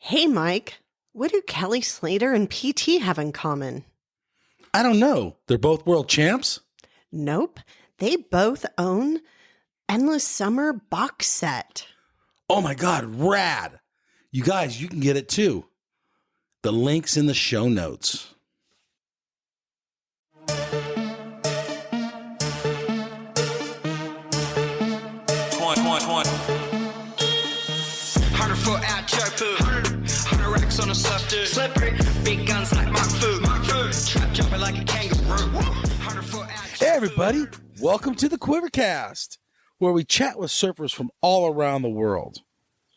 Hey, Mike, what do Kelly Slater and PT have in common? I don't know. They're both world champs? Nope, they both own Endless Summer box set. Oh my God, rad. You guys, you can get it too. The link's in the show notes. On a surf, dude. Slippery, big guns like Mark Fu. Trap jumping like a kangaroo. Hey everybody, welcome to the QuiverCast, where we chat with surfers from all around the world,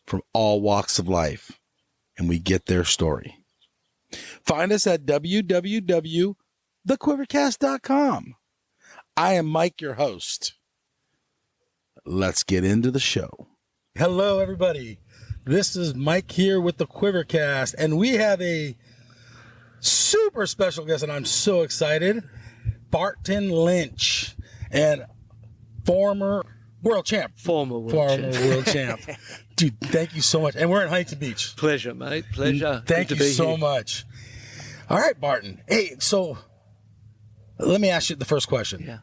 from all walks of life, and we get their story. Find us at www.thequivercast.com. I am Mike, your host. Let's get into the show. Hello, everybody. This is Mike here with the QuiverCast, and we have a super special guest, and I'm so excited. Barton Lynch, and former world champ. Former world champ. Dude, thank you so much. And we're in Huntington Beach. Pleasure, mate. Pleasure. Thank you so much. All right, Barton. Hey, so let me ask you the first question. Yeah.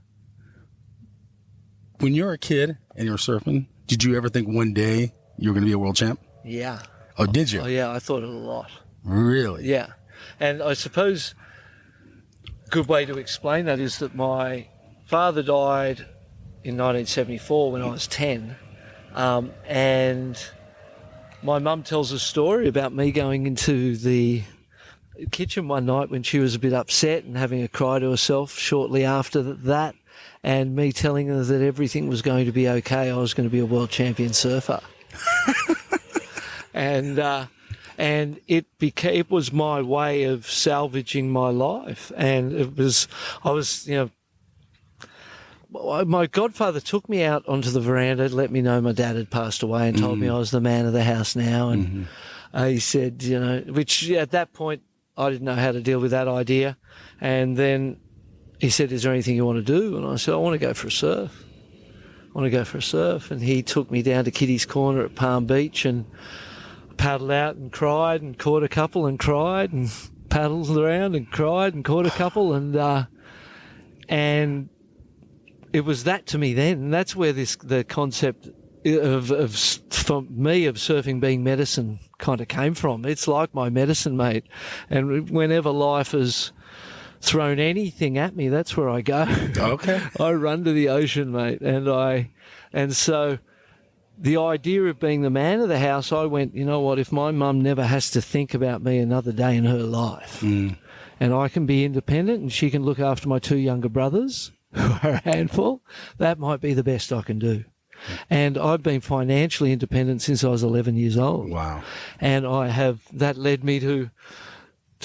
When you were a kid and you were surfing, did you ever think one day you were going to be a world champ? Yeah. Oh, did you? Oh, yeah, I thought it a lot. Really? Yeah. And I suppose a good way to explain that is that my father died in 1974 when I was 10. And my mum tells a story about me going into the kitchen one night when she was a bit upset and having a cry to herself shortly after that, and me telling her that everything was going to be okay. I was going to be a world champion surfer. And it was my way of salvaging my life. And my godfather took me out onto the veranda, let me know my dad had passed away, and told me I was the man of the house now. And he said, which at that point I didn't know how to deal with that idea. And then he said, "Is there anything you want to do?" And I said, "I want to go for a surf. And he took me down to Kitty's Corner at Palm Beach and paddled out and cried and caught a couple and cried and paddled around and cried and caught a couple, and it was that to me then. And that's where the concept of for me of surfing being medicine kind of came from. It's like my medicine, mate. And whenever life has thrown anything at me, that's where I go. Okay. I run to the ocean, mate. And so the idea of being the man of the house, I went, you know what, if my mum never has to think about me another day in her life, and I can be independent and she can look after my two younger brothers, who are a handful, that might be the best I can do. And I've been financially independent since I was 11 years old. Wow. And that led me to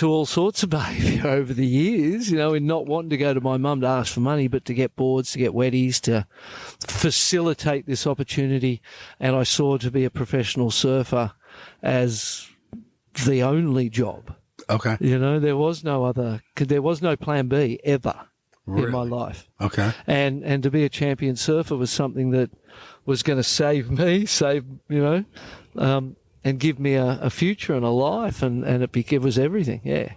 all sorts of behaviour over the years, in not wanting to go to my mum to ask for money, but to get boards, to get wetties, to facilitate this opportunity. And I saw to be a professional surfer as the only job. Okay. There was no plan B ever in my life. Okay. And to be a champion surfer was something that was going to save me, and give me a future and a life, and it was everything, yeah.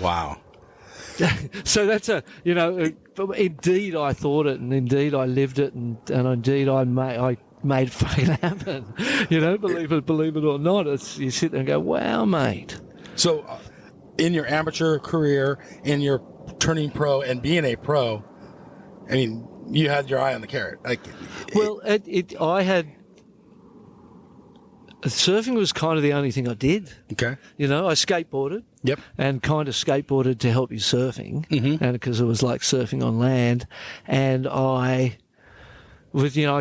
Wow. So that's indeed I thought it, and indeed I lived it, and indeed I made it fucking happen. Believe it or not, you sit there and go, wow, mate. So in your amateur career, in your turning pro and being a pro, I mean, you had your eye on the carrot. Surfing was kind of the only thing I did. Okay. I skateboarded. Yep. And kind of skateboarded to help you surfing, and because it was like surfing on land. And I'd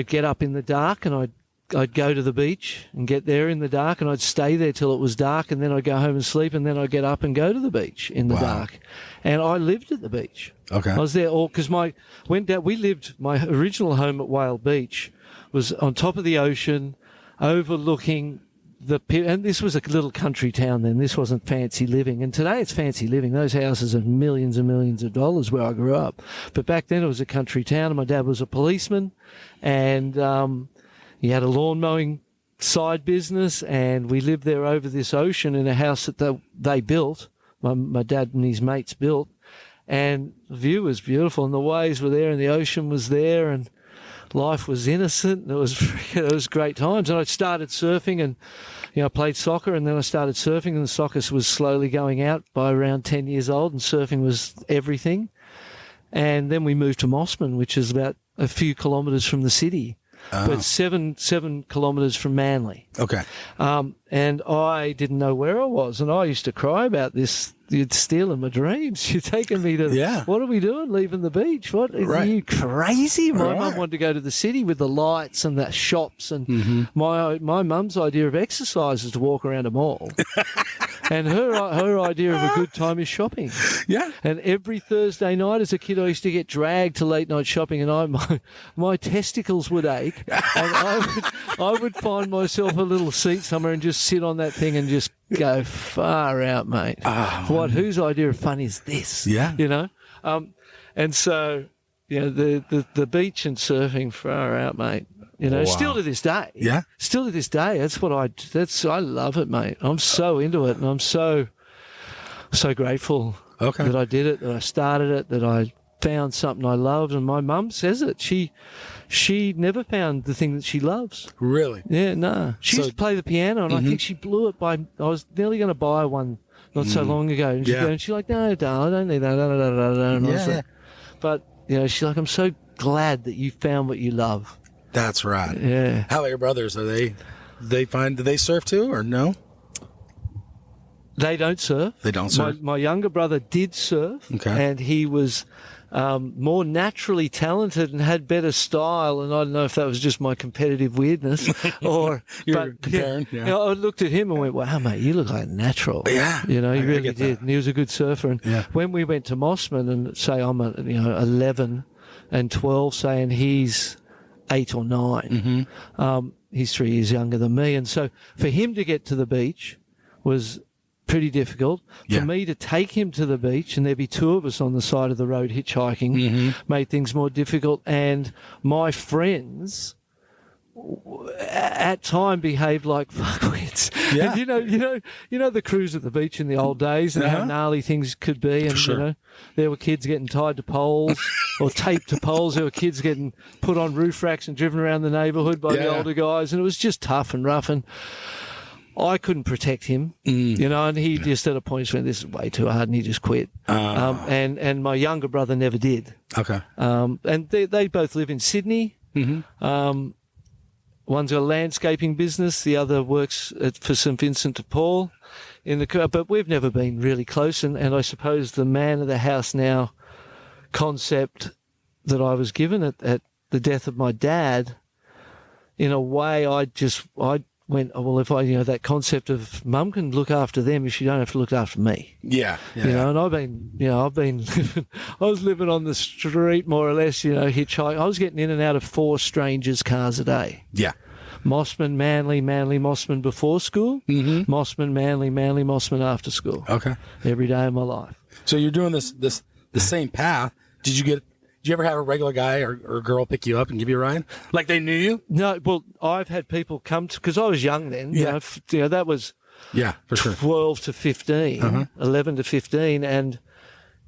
get up in the dark and I'd go to the beach and get there in the dark, and I'd stay there till it was dark, and then I'd go home and sleep, and then I'd get up and go to the beach in the dark. And I lived at the beach. Okay. I was there because my original home at Whale Beach was on top of the ocean, overlooking and this was a little country town then. This wasn't fancy living. And today it's fancy living. Those houses are millions and millions of dollars where I grew up. But back then it was a country town, and my dad was a policeman, and he had a lawn mowing side business, and we lived there over this ocean in a house that they built. My dad and his mates built, and the view was beautiful, and the waves were there, and the ocean was there, and life was innocent. And it was great times. And I started surfing, and I played soccer, and then I started surfing, and the soccer was slowly going out by around 10 years old, and surfing was everything. And then we moved to Mossman, which is about a few kilometres from the city, but seven kilometres from Manly. Okay. And I didn't know where I was, and I used to cry about this. You're stealing my dreams. You're taking me to. Yeah. What are we doing? Leaving the beach? What? Are you crazy? My mum wanted to go to the city with the lights and the shops, and my mum's idea of exercise is to walk around a mall. And her idea of a good time is shopping. Yeah. And every Thursday night as a kid, I used to get dragged to late night shopping, and my testicles would ache, and I would find myself a little seat somewhere and just sit on that thing and just go far out, mate. Whose idea of fun is this? Yeah. And so the beach and surfing, far out, mate. Still to this day. Yeah. Still to this day. I love it, mate. I'm so into it, and I'm so grateful that I did it, that I started it, that I found something I loved. And my mum says it. She never found the thing that she loves. Really? Yeah, no. She used to play the piano, and I think she blew it I was nearly going to buy one not so long ago. And she's like, no, darling, I don't need that. And I was like, but, she's like, I'm so glad that you found what you love. That's right. Yeah. How about your brothers? Do they surf too, or no? They don't surf. They don't surf? My younger brother did surf, and he was more naturally talented and had better style. And I don't know if that was just my competitive weirdness or... You're comparing. Yeah. I looked at him and went, wow, mate, you look like a natural. Yeah. He really did. And he was a good surfer. And when we went to Mossman, and say I'm 11 and 12, saying he's 8 or 9, he's 3 years younger than me. And so for him to get to the beach was pretty difficult. For me to take him to the beach, and there'd be two of us on the side of the road hitchhiking, made things more difficult. And my friends at time behaved like fuckwits. Yeah. And you know the cruise at the beach in the old days, and how gnarly things could be. And there were kids getting tied to poles or taped to poles. There were kids getting put on roof racks and driven around the neighbourhood by the older guys, and it was just tough and rough. And I couldn't protect him, and he just at a point went, this is way too hard, and he just quit. And my younger brother never did. Okay. And they both live in Sydney. One's got a landscaping business. The other works for St Vincent de Paul but we've never been really close. And I suppose the man of the house now concept that I was given at the death of my dad, in a way, I went, well, if that concept of mum can look after them if she don't have to look after me. Yeah. And I've been living, I was living on the street more or less, hitchhiking. I was getting in and out of 4 strangers' cars a day. Yeah. Mossman, Manly, Mossman before school. Mossman, Manly, Mossman after school. Okay. Every day of my life. So you're doing the same path. Did you ever have a regular guy or girl pick you up and give you a ride? Like they knew you? No, well, I've had people come to, because I was young then. That was for sure. 12 to 15, 11 to 15, and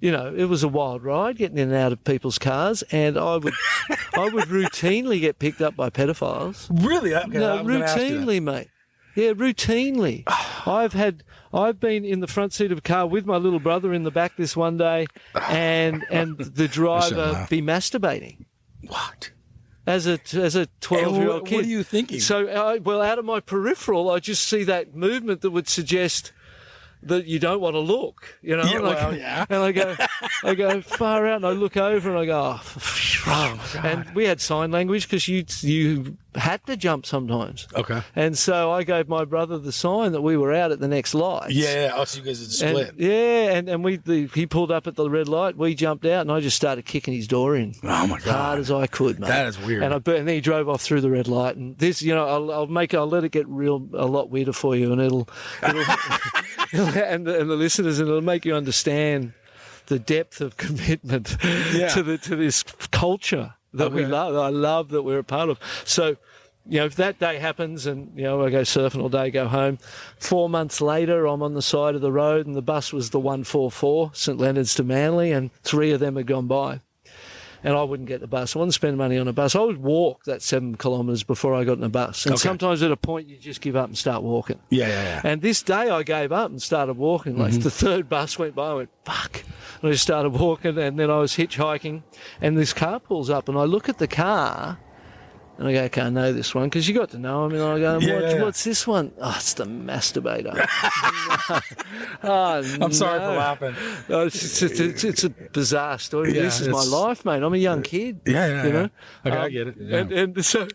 it was a wild ride getting in and out of people's cars, and I would routinely get picked up by pedophiles. Really? Okay, no, routinely, mate. Yeah, routinely. I've been in the front seat of a car with my little brother in the back this one day, and the driver be masturbating. What? As a 12-year-old kid. What are you thinking? So, out of my peripheral, I just see that movement that would suggest that you don't want to look, Yeah, And I go far out, and I look over, and I go, oh, and we had sign language because you had to jump sometimes. Okay. And so I gave my brother the sign that we were out at the next light. Yeah. Oh, so you guys had split. And he pulled up at the red light. We jumped out, and I just started kicking his door in. Oh my God! Hard as I could, mate. That is weird. And then he drove off through the red light. And this, I'll let it get a lot weirder for you, and it'll and the listeners, and it'll make you understand the depth of commitment to this culture that we love. I love that we're a part of. So if that day happens and, I go surfing all day, go home, 4 months later, I'm on the side of the road and the bus was the 144, St Leonard's to Manly, and 3 of them had gone by. And I wouldn't get the bus. I wouldn't spend money on a bus. I would walk that 7 kilometres before I got in a bus. And sometimes at a point you just give up and start walking. Yeah. And this day I gave up and started walking. Like the 3rd bus went by, I went, fuck. And I just started walking, and then I was hitchhiking, and this car pulls up, and I look at the car, and I go, okay, I know this one, because you got to know him. And I go, what's this one? Oh, it's the masturbator. I'm sorry for laughing. No, it's a bizarre story. This is my life, mate. I'm a young kid. Yeah. You know? Okay, I get it. Yeah. And so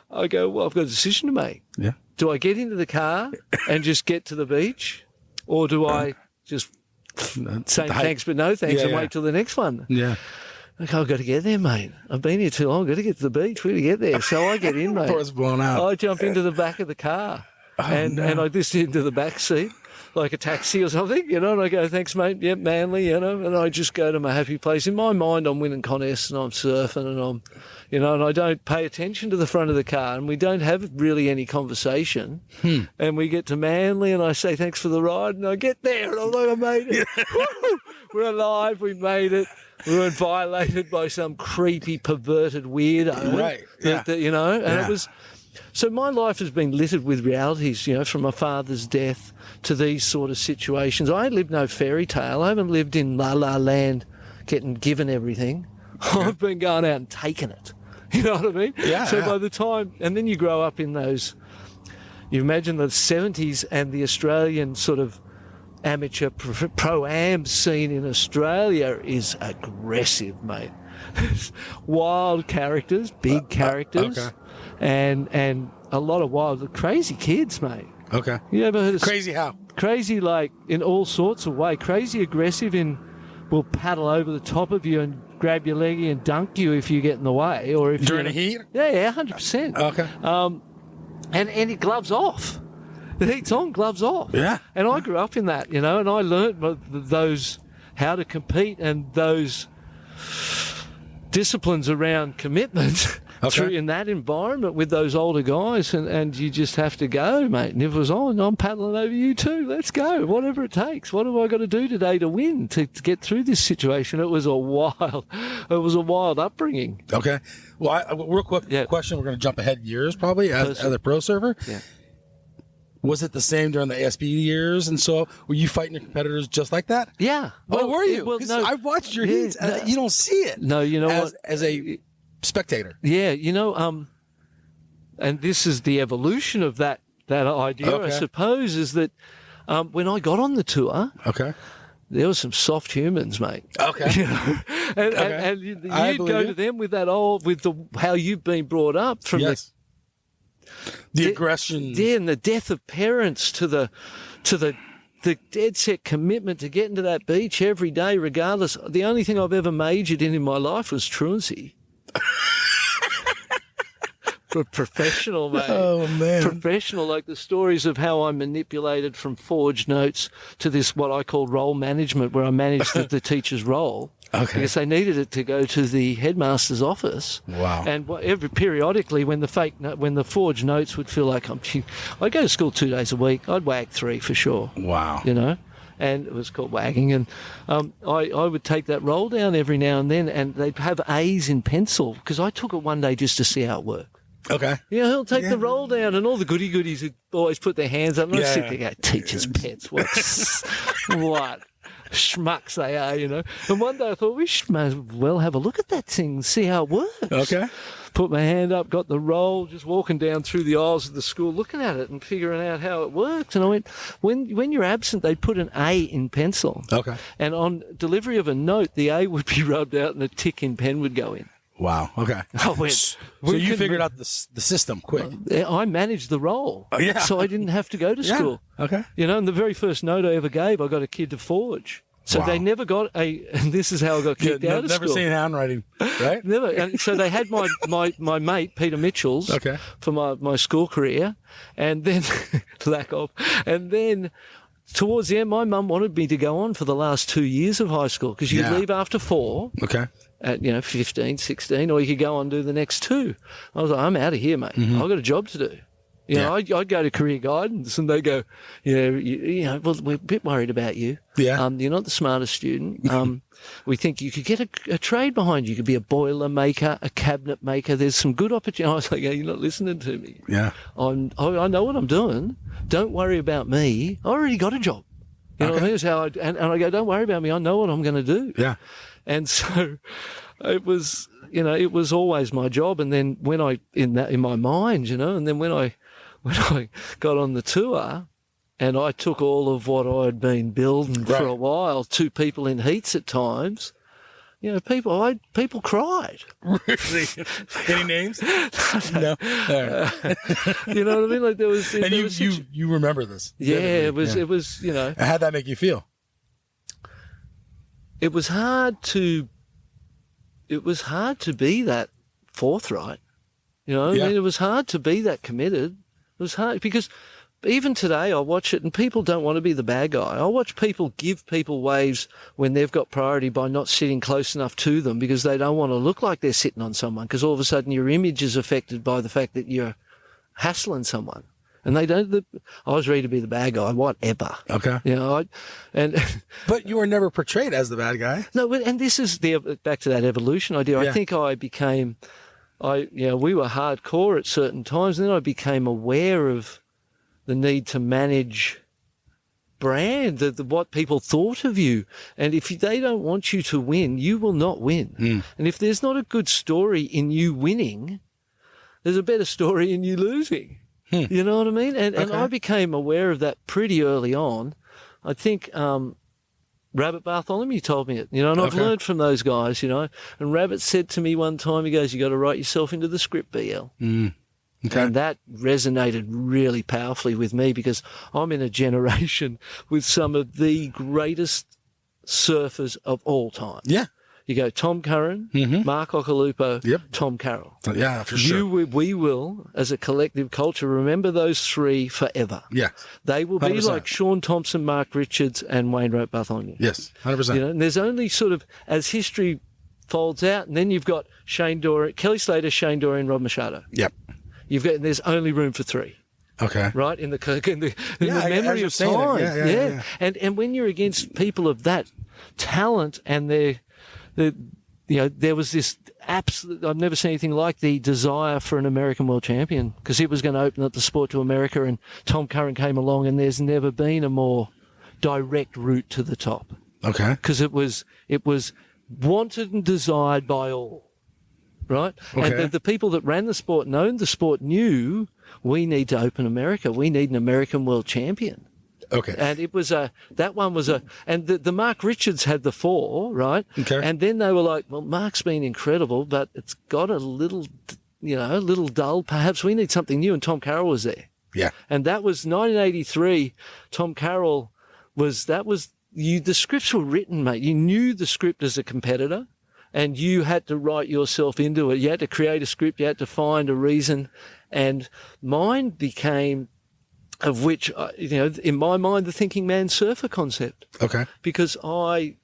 I go, well, I've got a decision to make. Yeah. Do I get into the car and just get to the beach, or do I just say thanks but no thanks and wait till the next one? Yeah. Okay, I've got to get there, mate. I've been here too long. I've got to get to the beach. We've got to get there. So I get in, mate. Before it's blown out. I jump into the back of the car and I just into the back seat like a taxi or something, and I go, thanks, mate. Yep, Manly, and I just go to my happy place. In my mind, I'm winning contests and I'm surfing and I'm, and I don't pay attention to the front of the car, and we don't have really any conversation. And we get to Manly and I say, thanks for the ride, and I get there and I'm like, I made it. Woo! We're alive. We made it. We weren't violated by some creepy, perverted weirdo. Right. Yeah. And it was. So my life has been littered with realities, from my father's death to these sort of situations. I ain't lived no fairy tale. I haven't lived in La La Land getting given everything. I've been going out and taking it. You know what I mean? Yeah. So by the time, and then you grow up in those, you imagine the 70s and the Australian sort of amateur pro-am scene in Australia is aggressive, mate. Wild characters, big characters, and a lot of wild, crazy kids, mate. Okay. You ever heard of Crazy how? Crazy, like in all sorts of ways. Crazy aggressive in will paddle over the top of you and grab your leggy and dunk you if you get in the way, or if during the heat. Yeah, 100%. Okay. And it gloves off. The heat's on, gloves off. Yeah. And I grew up in that, and I learned those how to compete and those disciplines around commitment through in that environment with those older guys, and you just have to go, mate. And if it was on, I'm paddling over you too. Let's go, whatever it takes. What have I got to do today to win, to get through this situation? It was a wild upbringing. Okay. Well, real quick question. We're going to jump ahead years probably as a pro surfer. Yeah. Was it the same during the ASB years? And so were you fighting your competitors just like that? Yeah. Well, were you? Because I've watched your heats and you don't see it. No, you know what? As a spectator. Yeah, and this is the evolution of that idea, I suppose, is that when I got on the tour, there were some soft humans, mate. Okay. And you'd go to them with how you've been brought up from the aggression. Yeah, and the death of parents to the dead set commitment to getting to that beach every day, regardless. The only thing I've ever majored in my life was truancy. For professional, mate. Oh, man. Professional, like the stories of how I manipulated from forged notes to this, what I call role management, where I managed the teacher's role. Okay. Because they needed it to go to the headmaster's office. Wow. And periodically, when the forged notes would feel like I'd go to school 2 days a week. I'd wag 3 for sure. Wow. And it was called wagging. And I would take that roll down every now and then, and they'd have A's in pencil because I took it one day just to see how it worked. Okay. Yeah, he'll take the roll down, and all the goodies would always put their hands up. And I'd sit there and go, teacher's pets, what schmucks they are, And one day I thought, we may as well have a look at that thing and see how it works. Okay. Put my hand up, got the roll, just walking down through the aisles of the school, looking at it and figuring out how it works. And I went, when you're absent, they put an A in pencil. Okay. And on delivery of a note, the A would be rubbed out and a tick in pen would go in. Wow. Okay. I went, so you figured out the system quick. I managed the role. Oh, yeah. So I didn't have to go to school. Okay. And the very first note I ever gave, I got a kid to forge. So they never got and this is how I got kicked out of school. Never seen handwriting, right? Never. And so they had my mate, Peter Mitchell's, for my school career, and then, and then towards the end, my mum wanted me to go on for the last 2 years of high school because you leave after 4. Okay. at 15, 16, or you could go on and do the next 2. I was like, I'm out of here, mate. I've got a job to do. I'd go to career guidance and they go, well, we're a bit worried about you. Yeah. You're not the smartest student. We think you could get a trade behind you. You could be a boiler maker, a cabinet maker. There's some good opportunities. I was like, you're not listening to me. Yeah. I know what I'm doing. Don't worry about me. I already got a job. You know what I mean? It's how and I go, don't worry about me. I know what I'm going to do. Yeah. And so it was, it was always my job. And then when in my mind, and then when I got on the tour and I took all of what I had been building for a while to people in heats at times, people cried. Really? Any names? You No. know what I mean? Like there was, and you remember this? Yeah, it was. How'd that make you feel? It was hard to be that forthright. I mean, it was hard to be that committed. It was hard because even today I watch it and people don't want to be the bad guy. I watch people give people waves when they've got priority by not sitting close enough to them because they don't want to look like they're sitting on someone because all of a sudden your image is affected by the fact that you're hassling someone. And they don't. I was ready to be the bad guy, whatever. Okay. But you were never portrayed as the bad guy. No, and this is back to that evolution idea. Yeah. I think I became, we were hardcore at certain times, and then I became aware of the need to manage brand, what people thought of you. And if they don't want you to win, you will not win. And if there's not a good story in you winning, there's a better story in you losing. You know what I mean? And I became aware of that pretty early on. I think Rabbit Bartholomew told me it, and I've learned from those guys, And Rabbit said to me one time, he goes, you got to write yourself into the script, BL. Okay. And that resonated really powerfully with me because I'm in a generation with some of the greatest surfers of all time. Yeah. You go Tom Curran, Mark Occhilupo, Tom Carroll. Yeah, for sure. We will, as a collective culture, remember those 3 forever. Yeah. They will 100%. Be like Sean Thompson, Mark Richards, and Wayne Rope Bartholomew. Yes, 100%. And there's only sort of, as history folds out, and then you've got Kelly Slater, Shane Dorian, Rob Machado. Yep. There's only room for 3. Okay. Right? In the memory of time. Yeah. And when you're against people of that talent and there was this absolute, I've never seen anything like the desire for an American world champion because it was going to open up the sport to America and Tom Curran came along and there's never been a more direct route to the top. Okay. Because it was wanted and desired by all. Right? Okay. And the people that ran the sport and owned the sport knew we need to open America. We need an American world champion. Okay. And it was and the Mark Richards had the 4, right? Okay. And then they were like, well, Mark's been incredible, but it's got a little dull. Perhaps we need something new. And Tom Carroll was there. Yeah. And that was 1983. Tom Carroll the scripts were written, mate. You knew the script as a competitor. And you had to write yourself into it. You had to create a script. You had to find a reason. And mine became, of which, in my mind, the thinking man surfer concept. Okay. Because I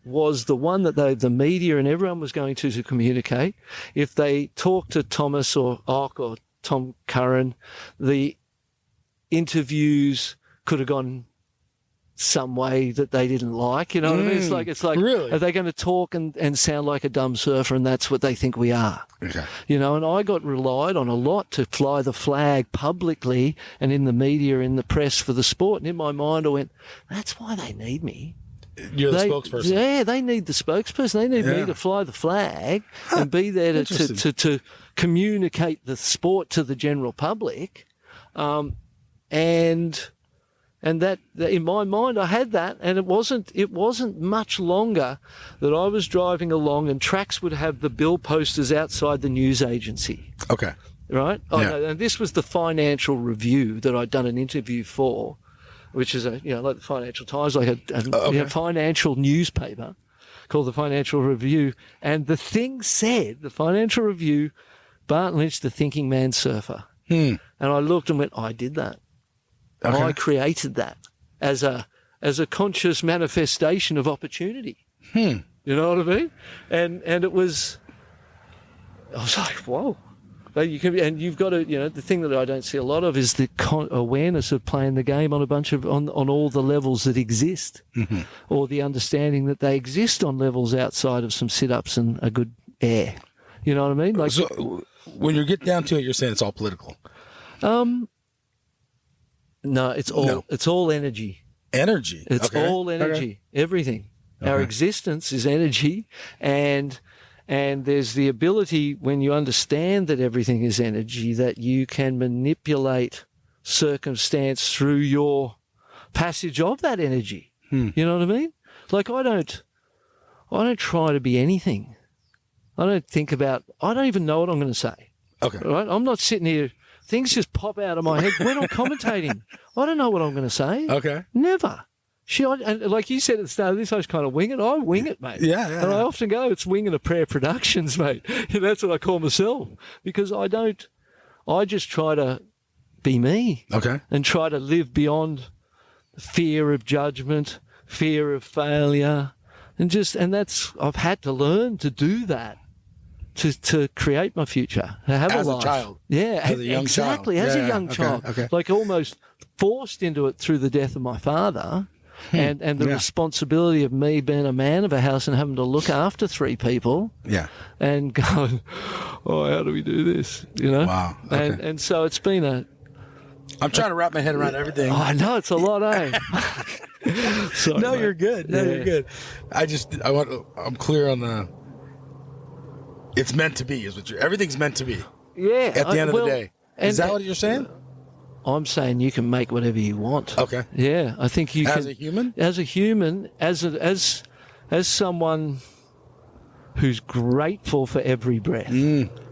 was the one that the media and everyone was going to communicate. If they talked to Thomas or Ock or Tom Curran, the interviews could have gone some way that they didn't like, you know what I mean? It's like, really? Are they going to talk and sound like a dumb surfer and that's what they think we are? Okay. And I got relied on a lot to fly the flag publicly and in the media, in the press for the sport. And in my mind, I went, that's why they need me. You're the spokesperson. Yeah, they need the spokesperson. They need me to fly the flag and be there to communicate the sport to the general public. And that in my mind, I had that, and it wasn't much longer that I was driving along and Trax would have the bill posters outside the news agency. Okay. Right? Yeah. And this was the Financial Review that I'd done an interview for, which is like the Financial Times, like a financial newspaper called the Financial Review. And the thing said, the Financial Review, Barton Lynch, the thinking man surfer. And I looked and went, I did that. Okay. I created that as a conscious manifestation of opportunity. You know what I mean? And it was, I was like, whoa. But you've got to, the thing that I don't see a lot of is the awareness of playing the game on on all the levels that exist, or the understanding that they exist on levels outside of some sit-ups and a good air. You know what I mean? Like, so when you get down to it, you're saying it's all political. No, it's all energy. Energy. It's all energy. Everything. Our existence is energy, and there's the ability, when you understand that everything is energy, that you can manipulate circumstance through your passage of that energy. You know what I mean? Like, I don't try to be anything. I don't even know what I'm going to say. Okay. Right? I'm not sitting here. Things just pop out of my head when I'm commentating. I don't know what I'm going to say. Okay. Never. And like you said at the start of this, I was kind of wing it. I wing it, mate. Yeah. And I often go, it's winging a prayer productions, mate. That's what I call myself, because I just try to be me. Okay. And try to live beyond fear of judgment, fear of failure. I've had to learn to do that. To create my future, to have as a life. Child. Yeah, as a young exactly. child. As a young child, like almost forced into it through the death of my father, and the responsibility of me being a man of a house and having to look after 3 people. Yeah, and going, oh, how do we do this? Wow. Okay. And so it's been I'm trying to wrap my head around everything. I know it's a lot, eh? Sorry, no, mate. you're good. No, you're good. I'm clear on the. It's meant to be, is what everything's meant to be. Yeah. At the end of the day. Is that what you're saying? I'm saying you can make whatever you want. Okay. Yeah, I think you can. As a human? As a human, as someone who's grateful for every breath.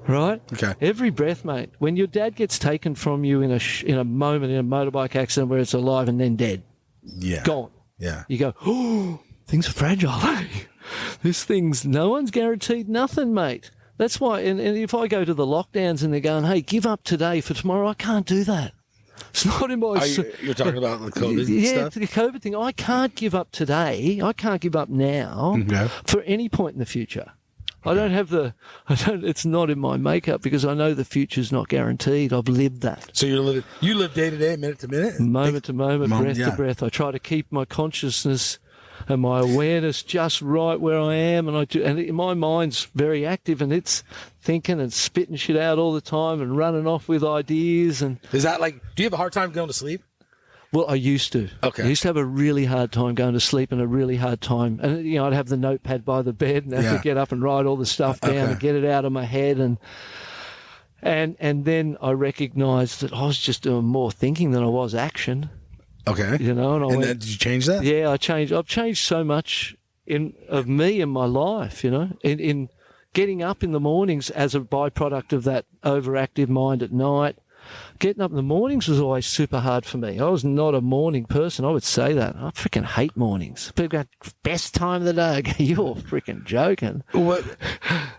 Right? Okay. Every breath, mate. When your dad gets taken from you in a moment in a motorbike accident where it's alive and then dead. Yeah. Gone. Yeah. You go, oh, things are fragile, eh? No one's guaranteed nothing, mate. That's why, and if I go to the lockdowns and they're going, hey, give up today for tomorrow, I can't do that. It's not in my... You're talking about the COVID stuff? Yeah, the COVID thing. I can't give up today. I can't give up now for any point in the future. I don't have it's not in my makeup, because I know the future's not guaranteed. I've lived that. So you live day to day, minute to minute? Moment to moment, breath to breath. I try to keep my consciousness and my awareness just right where I am, and my mind's very active, and it's thinking and spitting shit out all the time and running off with ideas. And is that like, do you have a hard time going to sleep? Well, I used to. Okay. I used to have a really hard time going to sleep, and a really hard time. And, I'd have the notepad by the bed and have to get up and write all the stuff down and get it out of my head. And then I recognised that I was just doing more thinking than I was action. Okay. And then did you change that? Yeah, I've changed so much of me in my life, in getting up in the mornings as a byproduct of that overactive mind at night. Getting up in the mornings was always super hard for me. I was not a morning person. I would say that. I freaking hate mornings. People go, best time of the day. I go, you're freaking joking. What?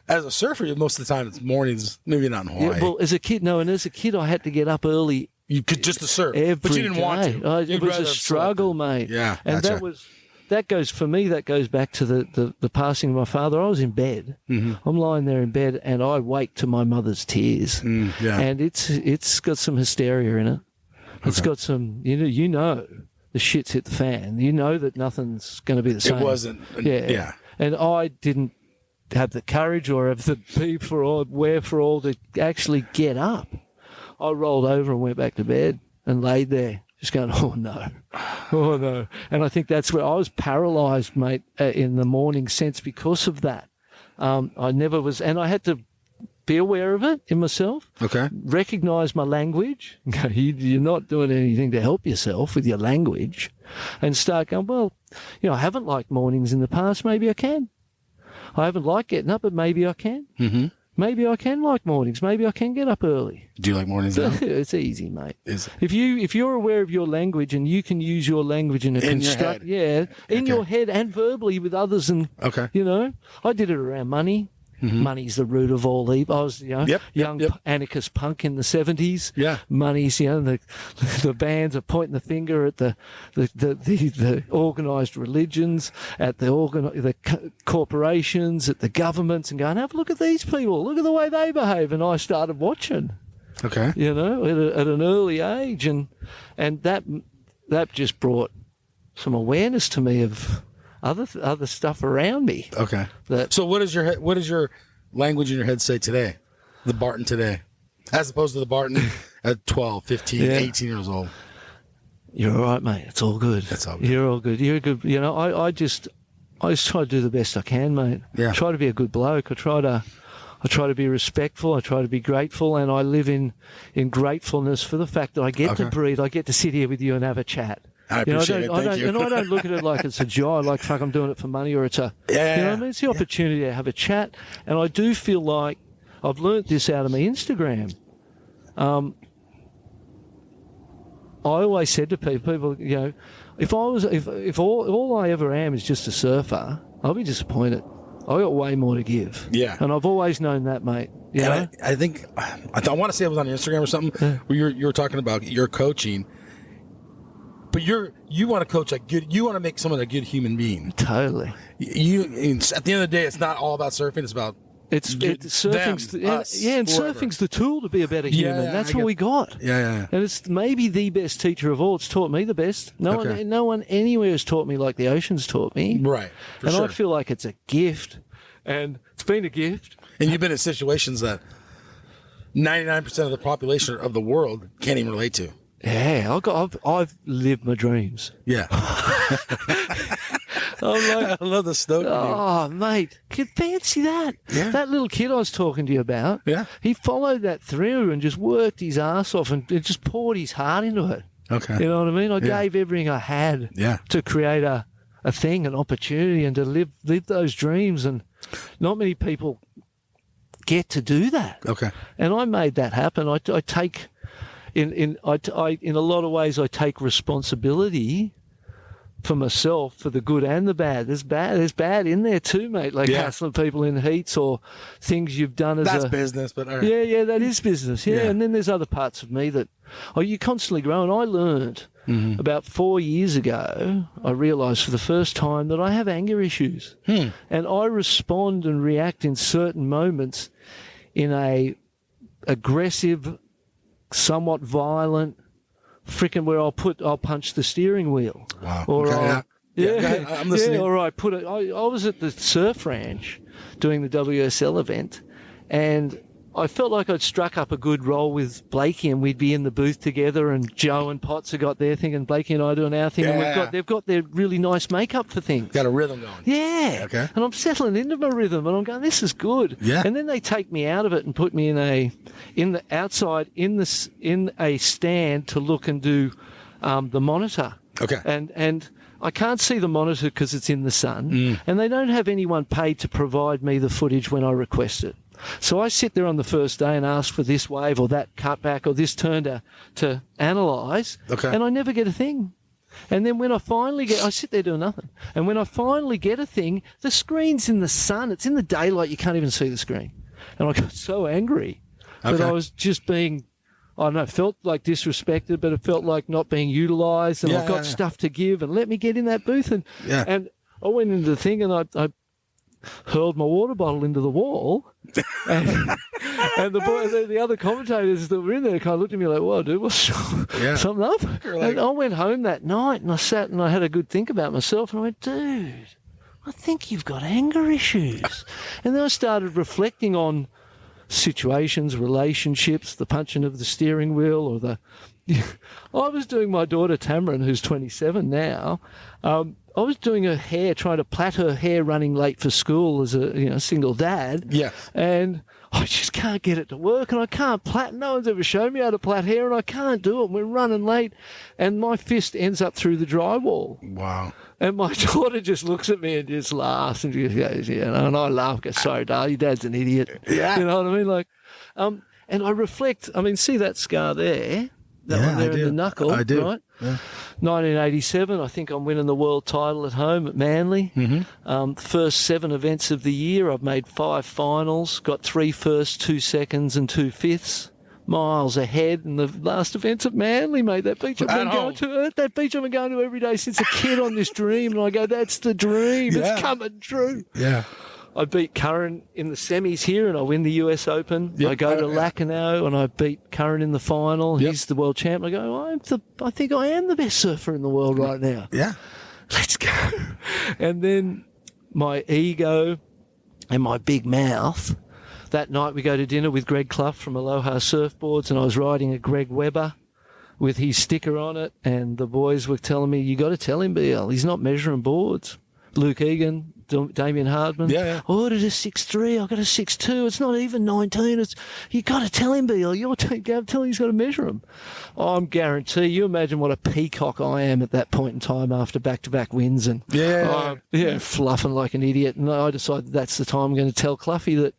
As a surfer, most of the time it's mornings, maybe not in Hawaii. Yeah, well, as a kid, I had to get up early. You could just to surf, but you didn't want to. It was a struggle, mate. Yeah, and that goes back to the passing of my father. I was in bed. Mm-hmm. I'm lying there in bed, and I wake to my mother's tears. And it's got some hysteria in it. It's got some, the shit's hit the fan. You know that nothing's going to be the same. It wasn't. Yeah. And I didn't have the courage or have the wherewithal to actually get up. I rolled over and went back to bed and laid there, just going, oh no. And I think that's where I was paralysed, mate, in the morning sense because of that. I never was, and I had to be aware of it in myself. Okay. Recognise my language. You're not doing anything to help yourself with your language, and start going, well, I haven't liked mornings in the past. Maybe I can. I haven't liked getting up, but maybe I can. Mm-hmm. Maybe I can like mornings. Maybe I can get up early. Do you like mornings now? It's easy, mate. Is it? If you're aware of your language and you can use your language in your head. your head and verbally with others, and okay, I did it around money. Money's the root of all evil. I was, young yep. anarchist punk in the 70s. Yeah. Money's, the bands are pointing the finger at the organised religions, at the corporations, at the governments, and going, have a look at these people. Look at the way they behave. And I started watching. Okay. At an early age, and that just brought some awareness to me of other stuff around me. Okay. So what does your language in your head say today? The Barton today, as opposed to the Barton at 12, 15, 18 years old. You're all right, mate. It's all good. That's all good. You're all good. You're good. I just try to do the best I can, mate. Yeah. I try to be a good bloke. I try to be respectful. I try to be grateful, and I live in gratefulness for the fact that I get to breathe. I get to sit here with you and have a chat. I appreciate it. Thank you. And I don't look at it like it's a job, like fuck, I'm doing it for money, or it's a. You know what I mean? It's the opportunity to have a chat, and I do feel like I've learnt this out of my Instagram. I always said to people, if all I ever am is just a surfer, I'll be disappointed. I got way more to give. Yeah. And I've always known that, mate. I think I want to say it was on Instagram or something where you were talking about your coaching, but you want to coach you want to make someone a good human being. Totally. At the end of the day, it's not all about surfing. It's about surfing's them, surfing's the tool to be a better human. That's what we got. Yeah. And it's maybe the best teacher of all. It's taught me the best. No one anywhere has taught me like the ocean's taught me. Right. I feel like it's a gift, and it's been a gift. And you've been in situations that 99% of the population of the world can't even relate to. Yeah, I've lived my dreams. Yeah. I love the story. Oh, mate, fancy that. Yeah. That little kid I was talking to you about, he followed that through and just worked his ass off and just poured his heart into it. Okay. You know what I mean? I gave everything I had to create a thing, an opportunity, and to live those dreams. And not many people get to do that. Okay. And I made that happen. I take... In a lot of ways, I take responsibility for myself, for the good and the bad. There's bad in there too, mate. Like hassling people in heats or things you've done as that's business, but all right. Yeah, that is business. Yeah, and then there's other parts of me that you constantly grow. And I learned about 4 years ago. I realised for the first time that I have anger issues, and I respond and react in certain moments in a aggressive, somewhat violent, where I'll punch the steering wheel. Wow. Or okay, I'm listening. Or I was at the surf ranch doing the WSL event, and I felt like I'd struck up a good role with Blakey, and we'd be in the booth together, and Joe and Potts have got their thing, and Blakey and I doing our thing, and they've got their really nice makeup for things. Got a rhythm going. Yeah. Okay. And I'm settling into my rhythm, and I'm going, this is good. Yeah. And then they take me out of it and put me in a stand to look and do the monitor. Okay. And I can't see the monitor because it's in the sun, and they don't have anyone paid to provide me the footage when I request it. So I sit there on the first day and ask for this wave or that cutback or this turn to analyse, and I never get a thing. And then when I finally I sit there doing nothing. And when I finally get a thing, the screen's in the sun. It's in the daylight. You can't even see the screen. And I got so angry that I was just being, I don't know, felt like disrespected, but it felt like not being utilised. And I've got stuff to give, and let me get in that booth. And I went into the thing, and I hurled my water bottle into the wall, and the other commentators that were in there kind of looked at me like, "Whoa, dude, what's something up?" And I went home that night, and I sat and I had a good think about myself, and I went, "Dude, I think you've got anger issues." And then I started reflecting on situations, relationships, the punching of the steering wheel, or I was doing my daughter Tamarin, who's 27 now. I was doing her hair, trying to plait her hair, running late for school as a single dad. Yeah. And I just can't get it to work, and I can't plait. No one's ever shown me how to plait hair, and I can't do it. We're running late, and my fist ends up through the drywall. Wow. And my daughter just looks at me and just laughs, and she goes, and I laugh, go, "Sorry, darling, your dad's an idiot." Yeah. You know what I mean? Like, and I reflect, see that scar there? That Yeah, one there I in do. the knuckle, I do. right? Yeah. 1987, I think I'm winning the world title at home at Manly. Mm-hmm. First 7 events of the year, I've made 5 finals, got 3 firsts, 2 seconds, and 2 fifths. Miles ahead in the last events at Manly, mate. That beach I've been going to, that beach I've been going to every day since a kid on this dream. And I go, that's the dream. Yeah. It's coming true. Yeah. I beat Curran in the semis here and I win the US Open. Yep. I go to Lacanau and I beat Curran in the final. Yep. He's the world champ. I go, I think I am the best surfer in the world right now. Yeah. Let's go. And then my ego and my big mouth. That night we go to dinner with Greg Clough from Aloha Surfboards, and I was riding a Greg Webber with his sticker on it, and the boys were telling me, you got to tell him, BL, he's not measuring boards. Luke Egan, Damien Hardman. Yeah. I ordered a 6'3", I got a 6'2", it's not even 19. You got to tell him, BL, your team, go tell him he's got to measure him. I'm guarantee, you imagine what a peacock I am at that point in time after back-to-back wins and fluffing like an idiot. And I decided that's the time I'm going to tell Cluffy that,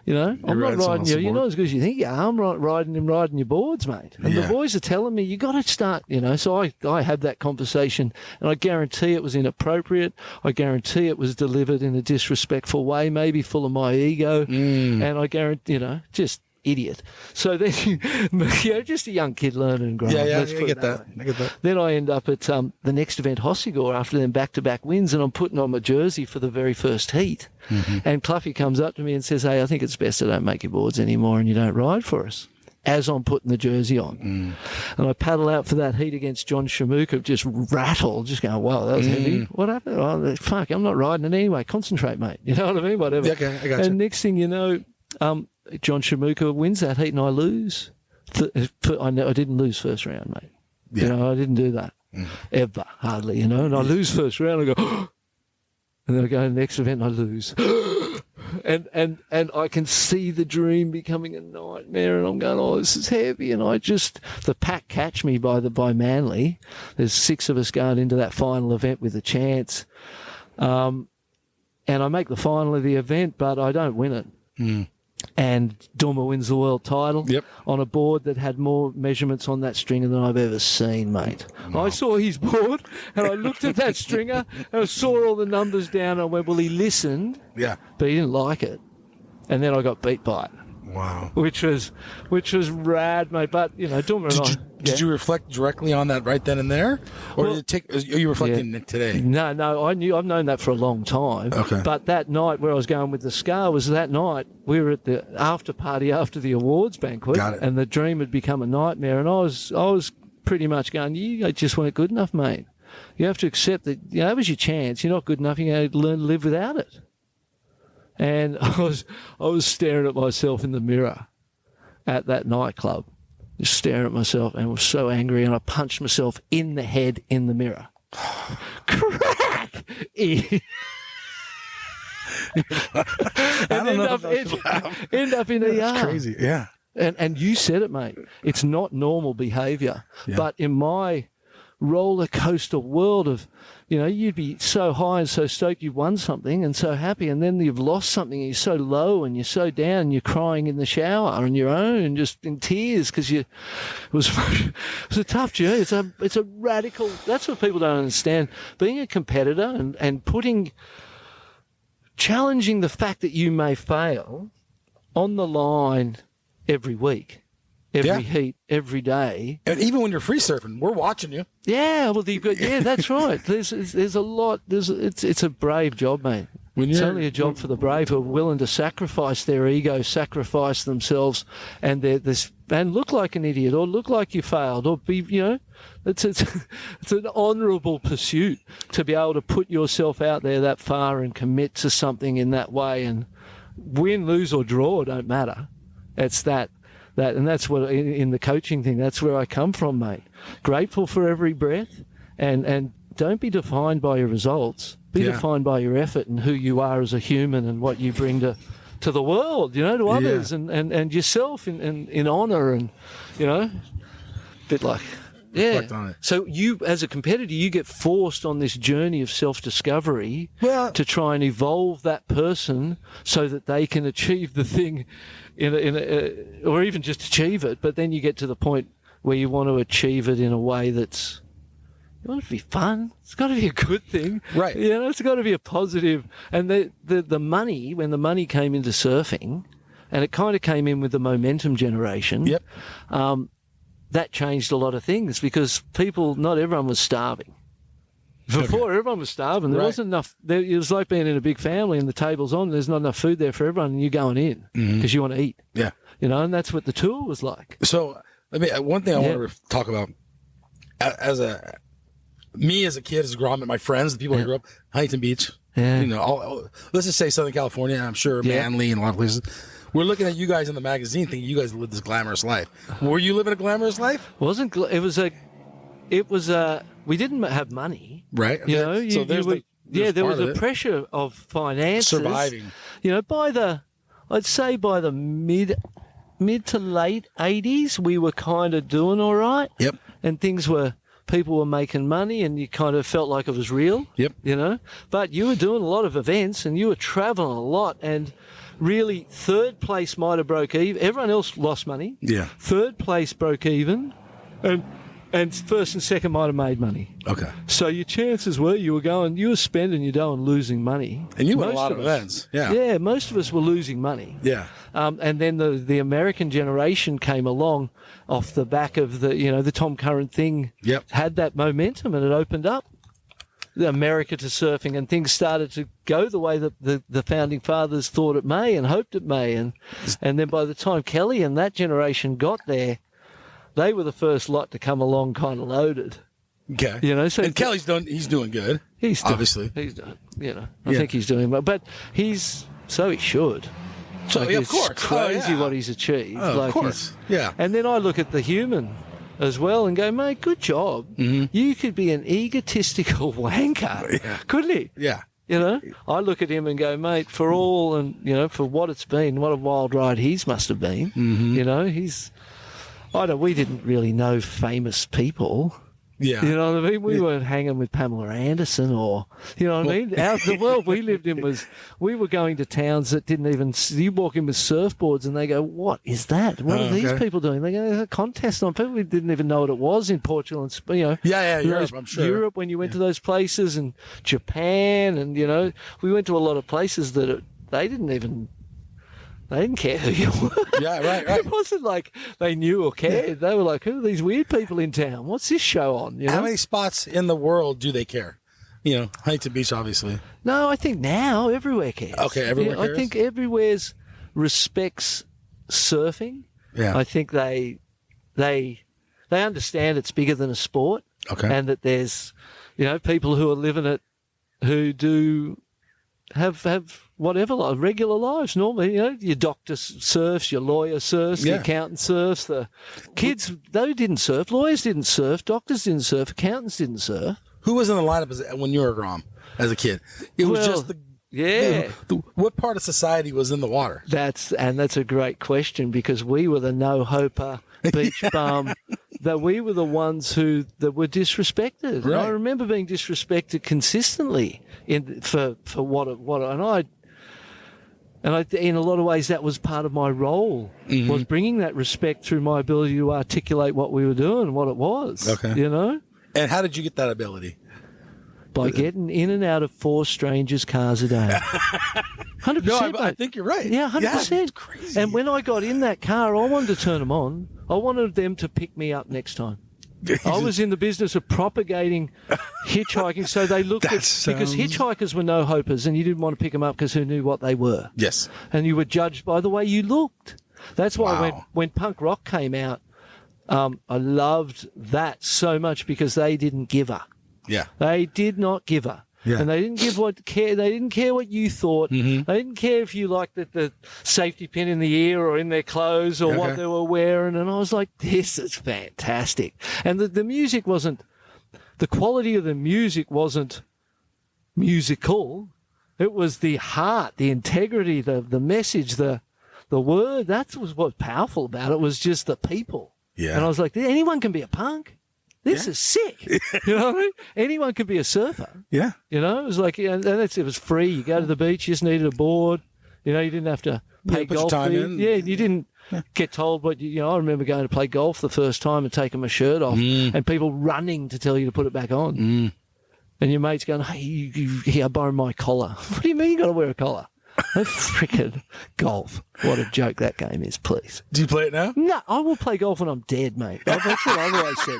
you know, I'm not riding you. You're not as good as you think you are. I'm riding your boards, mate. And the boys are telling me, you got to start, you know. So I had that conversation, and I guarantee it was inappropriate. I guarantee it was delivered in a disrespectful way, maybe full of my ego. And I guarantee, you know, just idiot. So then, just a young kid learning and growing. I get that. Then I end up at the next event, Hossegor, after them back-to-back wins, and I'm putting on my jersey for the very first heat. And Cluffy comes up to me and says, hey, I think it's best I don't make your boards anymore and you don't ride for us, as I'm putting the jersey on. And I paddle out for that heat against John Shamuka, just rattled, just going, wow, that was heavy. What happened? Oh, fuck, I'm not riding it anyway. Concentrate, mate. You know what I mean? Whatever. Yeah, okay, I got you. And next thing you know, John Shamuka wins that heat and I lose. I didn't lose first round, mate. Yeah. You know, I didn't do that. Ever, hardly, you know. And I lose first round, I go, and then I go to the next event and I lose. and I can see the dream becoming a nightmare and I'm going, oh, this is heavy. And the pack catch me by Manly. There's 6 of us going into that final event with a chance. And I make the final of the event, but I don't win it. And Duma wins the world title on a board that had more measurements on that stringer than I've ever seen, mate. I saw his board and I looked at that stringer and I saw all the numbers down and I went, well, he listened, but he didn't like it. And then I got beat by it. Wow. Which was rad, mate. But, you know, Duma and I... Did you reflect directly on that right then and there? Or did it take... Are you reflecting today? No, I've known that for a long time. Okay. But that night where I was going with the scar was that night we were at the after party after the awards banquet. Got it. And the dream had become a nightmare. And I was pretty much going, you just weren't good enough, mate. You have to accept that, you know, that was your chance. You're not good enough. You're going to learn to live without it. And I was staring at myself in the mirror at that nightclub, just staring at myself, and was so angry, and I punched myself in the head in the mirror. Crack! And end up in ER. That's crazy, yeah. And you said it, mate. It's not normal behaviour. Yeah. But in my roller coaster world of, you know, you'd be so high and so stoked you've won something and so happy, and then you've lost something and you're so low and you're so down and you're crying in the shower on your own and just in tears because it was a tough journey. It's a radical. That's what people don't understand. Being a competitor and challenging the fact that you may fail on the line every week. Every heat, every day. And even when you're free surfing, we're watching you. Yeah, well, that's right. There's a lot. It's a brave job, mate. It's only a job for the brave who are willing to sacrifice their ego, sacrifice themselves, and look like an idiot or look like you failed or be, you know, it's an honourable pursuit to be able to put yourself out there that far and commit to something in that way, and win, lose or draw don't matter. It's that. And that's what in the coaching thing, that's where I come from, mate. Grateful for every breath, and don't be defined by your results. Be defined by your effort and who you are as a human and what you bring to the world, you know, to others and yourself in honour and, you know, a bit like... Reflect on it. So you, as a competitor, you get forced on this journey of self-discovery to try and evolve that person so that they can achieve the thing or even just achieve it. But then you get to the point where you want to achieve it in a way that's, you want it to be fun. It's got to be a good thing. Right. You know, it's got to be a positive. And the money, when the money came into surfing, and it kind of came in with the momentum generation, Yep. that changed a lot of things because not everyone was starving. Before, everyone was starving. There Right. wasn't enough. It was like being in a big family and the table's on. There's not enough food there for everyone and you're going in because you want to eat. Yeah. You know, and that's what the tour was like. So, one thing I want to talk about as a kid, as a growing up, my friends, the people I grew up, Huntington Beach, Yeah. you know, let's just say Southern California, I'm sure Manly and a lot of places. We're looking at you guys in the magazine thinking you guys live this glamorous life. Were you living a glamorous life? We didn't have money. Right. You know, so there was a pressure of finances. Surviving. You know, I'd say by the mid to late 80s, we were kind of doing all right. Yep. And people were making money and you kind of felt like it was real. Yep. You know, but you were doing a lot of events and you were traveling a lot, and really third place might have broke even. Everyone else lost money. Yeah. Third place broke even, and first and second might have made money. Okay. So your chances were you were spending your dough and losing money. And you went a Most lot of us- events. Yeah. Yeah, most of us were losing money. Yeah. And then the American generation came along off the back of the Tom Curran thing. Yep. Had that momentum and it opened up America to surfing, and things started to go the way that the founding fathers thought it may and hoped it may. And then by the time Kelly and that generation got there, they were the first lot to come along kind of loaded. Okay. You know, so and Kelly's he's doing good. He's doing, obviously. He's doing, I think he's doing well, but he should. So, Like, yeah, of it's course. crazy Oh, yeah. what he's achieved. Oh, Like, of course. Yeah. And then I look at the human as well and go, mate, good job. Mm-hmm. You could be an egotistical wanker, couldn't he? Yeah. You know, I look at him and go, mate, for all and, for what it's been, what a wild ride must have been. Mm-hmm. You know, we didn't really know famous people. Yeah. You know what I mean? We weren't hanging with Pamela Anderson or, you know what I mean? The world we lived in we were going to towns that didn't even, you walk in with surfboards and they go, what is that? What are these people doing? They go, there's a contest on. People didn't even know what it was in Portugal and, Yeah, Europe, I'm sure. Europe, when you went to those places, and Japan, and, we went to a lot of places that they didn't care who you were. Yeah, right. It wasn't like they knew or cared. Yeah. They were like, who are these weird people in town? What's this show on? How many spots in the world do they care? Huntington Beach, obviously. No, I think now everywhere cares. Okay, everywhere cares? I think everywhere's respects surfing. Yeah. I think they understand it's bigger than a sport. Okay. And that there's, people who are living it who do have whatever, like regular lives normally. Your doctor surfs, your lawyer surfs, the accountant surfs, the kids, they didn't surf, lawyers didn't surf, doctors didn't surf, accountants didn't surf. Who was in the lineup when you were a Grom as a kid? It was just what part of society was in the water? That's a great question, because we were the no-hoper beach bum, that we were the ones that were disrespected. Right. And I remember being disrespected consistently for what and I, in a lot of ways, that was part of my role, was bringing that respect through my ability to articulate what we were doing and what it was. Okay. And how did you get that ability? By getting in and out of 4 strangers' cars a day. 100%. No, I mate. think you're right. Yeah, 100%. Yeah, it's crazy. And when I got in that car, I wanted to turn them on. I wanted them to pick me up next time. I was in the business of propagating hitchhiking, so they looked because hitchhikers were no hopers, and you didn't want to pick them up because who knew what they were. Yes. And you were judged by the way you looked. That's why when punk rock came out, I loved that so much, because they didn't give a. Yeah. They did not give a. Yeah. And they didn't care. They didn't care what you thought. They didn't care if you liked the safety pin in the ear or in their clothes or what they were wearing. And I was like, this is fantastic. And the music wasn't, the quality of the music wasn't musical. It was the heart, the integrity, the message, the word. That was what's powerful about it, was just the people. Yeah. And I was like, anyone can be a punk. This is sick. You know what I mean? Anyone could be a surfer. Yeah. It was like, and it was free. You go to the beach, you just needed a board. You didn't have to pay put your golf time fee. in. Yeah, you didn't. get told what I remember going to play golf the first time and taking my shirt off, and people running to tell you to put it back on, and your mate's going, "Hey, here, borrow my collar." What do you mean you got to wear a collar? Oh, frickin' golf! What a joke that game is. Please. Do you play it now? No, I will play golf when I'm dead, mate. That's what I've always said.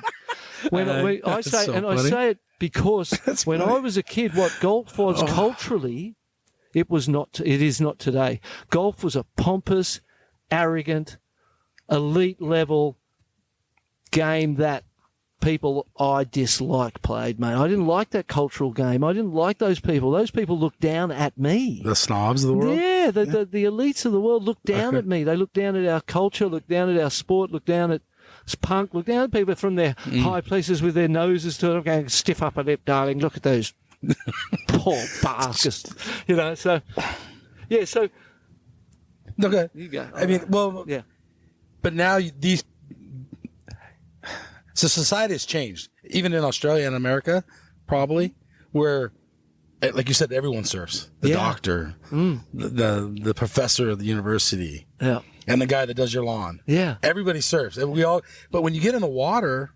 I say it because when I was a kid, what golf was culturally, it is not today. Golf was a pompous, arrogant, elite level game that people I dislike played, mate. I didn't like that cultural game. I didn't like those people. Those people looked down at me. The snobs of the world? Yeah, the elites of the world looked down at me. They looked down at our culture, looked down at our sport, looked down at punk, looked down at people from their high places with their noses to them, going, stiff upper lip, darling, look at those poor bastards. So, yeah, so... Okay. You go. I mean, well... Yeah. But now these... So society has changed, even in Australia and America, probably, where, like you said, everyone surfs. The doctor, the professor of the university, and the guy that does your lawn. Yeah, everybody surfs, and But when you get in the water,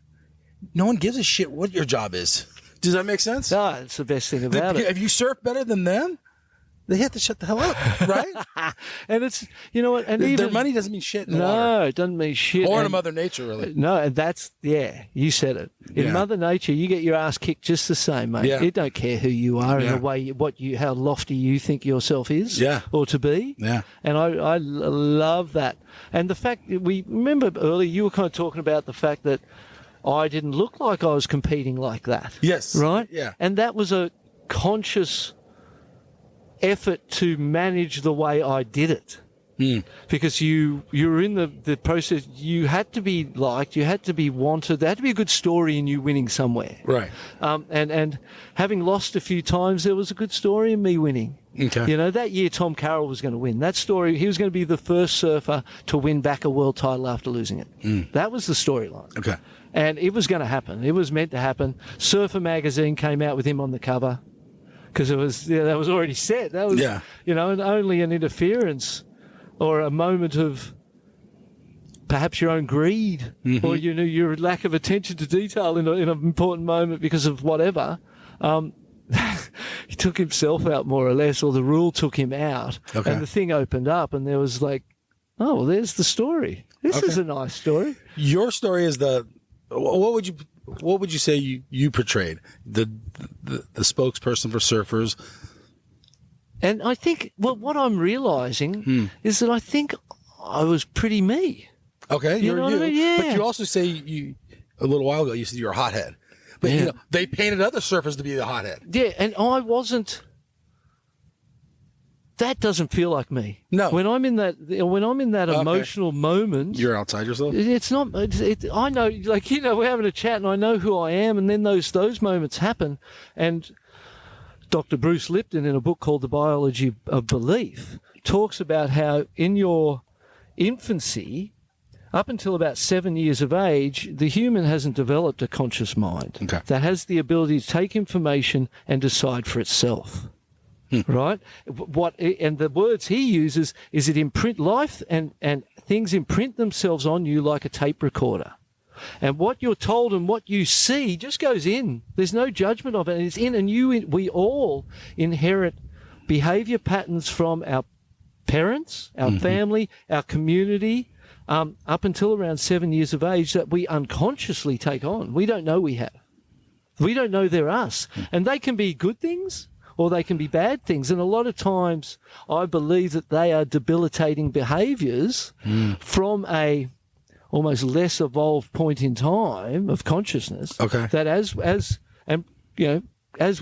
no one gives a shit what your job is. Does that make sense? No, it's the best thing about it. If you surf better than them, they have to shut the hell up, right? And it's, you know what, and their money doesn't mean shit in the water. No, it doesn't mean shit. Or in Mother Nature, really. No, and that's, you said it. In Mother Nature, you get your ass kicked just the same, mate. Yeah. It don't care who you are and the way, how lofty you think yourself is or to be. Yeah. And I love that. And the fact that we remember earlier, you were kind of talking about the fact that I didn't look like I was competing like that. Yes. Right? Yeah. And that was a conscious effort to manage the way I did it. Because you were in the process, you had to be liked, you had to be wanted, there had to be a good story in you winning somewhere. Right. And having lost a few times, there was a good story in me winning. Okay. That year Tom Carroll was going to win. That story, he was going to be the first surfer to win back a world title after losing it. That was the storyline. Okay. And it was going to happen. It was meant to happen. Surfer magazine came out with him on the cover. Because that was already set. That was, and only an interference or a moment of perhaps your own greed or your lack of attention to detail in an important moment because of whatever. He took himself out more or less, or the rule took him out, and the thing opened up, and there was like, oh, well, there's the story. This is a nice story. Your story is what would you say you portrayed? The spokesperson for surfers? And I think, what I'm realizing is that I think I was pretty me. Okay, you know what I mean? Yeah. But you also say a little while ago you said you're a hothead. But they painted other surfers to be the hothead. Yeah, and I wasn't. That doesn't feel like me. No. When I'm in that emotional moment, you're outside yourself. It's not. I know, we're having a chat, and I know who I am, and then those moments happen. And Dr. Bruce Lipton, in a book called The Biology of Belief, talks about how in your infancy, up until about 7 years of age, the human hasn't developed a conscious mind that has the ability to take information and decide for itself. Right? And the words he uses is life and things imprint themselves on you like a tape recorder. And what you're told and what you see just goes in. There's no judgment of it. It's in, and we all inherit behavior patterns from our parents, our family, our community, up until around 7 years of age that we unconsciously take on. We don't know we have. We don't know they're us. And they can be good things, or they can be bad things. And a lot of times I believe that they are debilitating behaviours from a almost less evolved point in time of consciousness. Okay. That as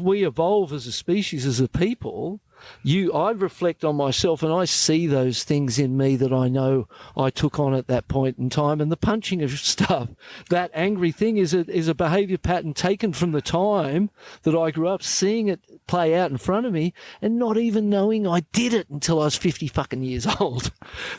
we evolve as a species, as a people, I reflect on myself and I see those things in me that I know I took on at that point in time. And the punching of stuff, that angry thing is a behaviour pattern taken from the time that I grew up, seeing it play out in front of me and not even knowing I did it until I was 50 fucking years old.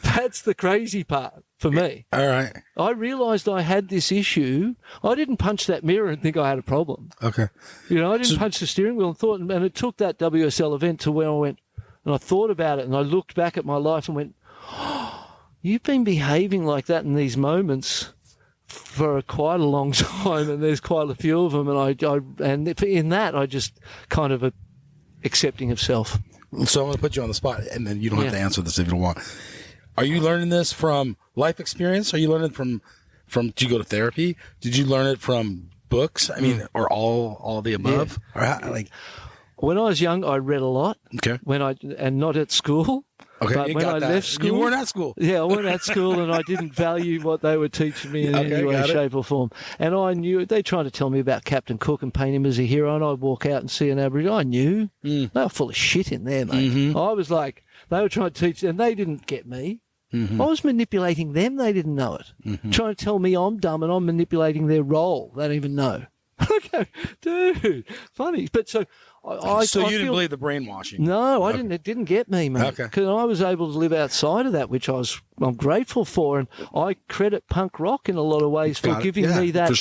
That's the crazy part for me. All right. I realised I had this issue. I didn't punch that mirror and think I had a problem. Okay. I didn't punch the steering wheel and it took that WSL event to where I went and I thought about it and I looked back at my life and went, oh, you've been behaving like that in these moments for quite a long time, and there's quite a few of them, and in that I just kind of accepting of self. So I'm going to put you on the spot, and then you don't have to answer this if you don't want. Are you learning this from life experience? Are you learning from did you go to therapy? Did you learn it from books? I mean, or all the above? Or when I was young, I read a lot. Okay. And not at school. Okay. But when I left school, you weren't at school. Yeah, I weren't at school, and I didn't value what they were teaching me in any way, shape, or form. And I knew they tried to tell me about Captain Cook and paint him as a hero, and I'd walk out and see an Aboriginal. I knew they were full of shit in there, mate. Mm-hmm. I was like, they were trying to teach, and they didn't get me. Mm-hmm. I was manipulating them. They didn't know it. Mm-hmm. Trying to tell me I'm dumb, and I'm manipulating their role. They don't even know. Okay, dude, funny. But so I you didn't believe the brainwashing? No, I didn't. It didn't get me, mate. Okay. Because I was able to live outside of that, which I'm grateful for, and I credit punk rock in a lot of ways for giving me that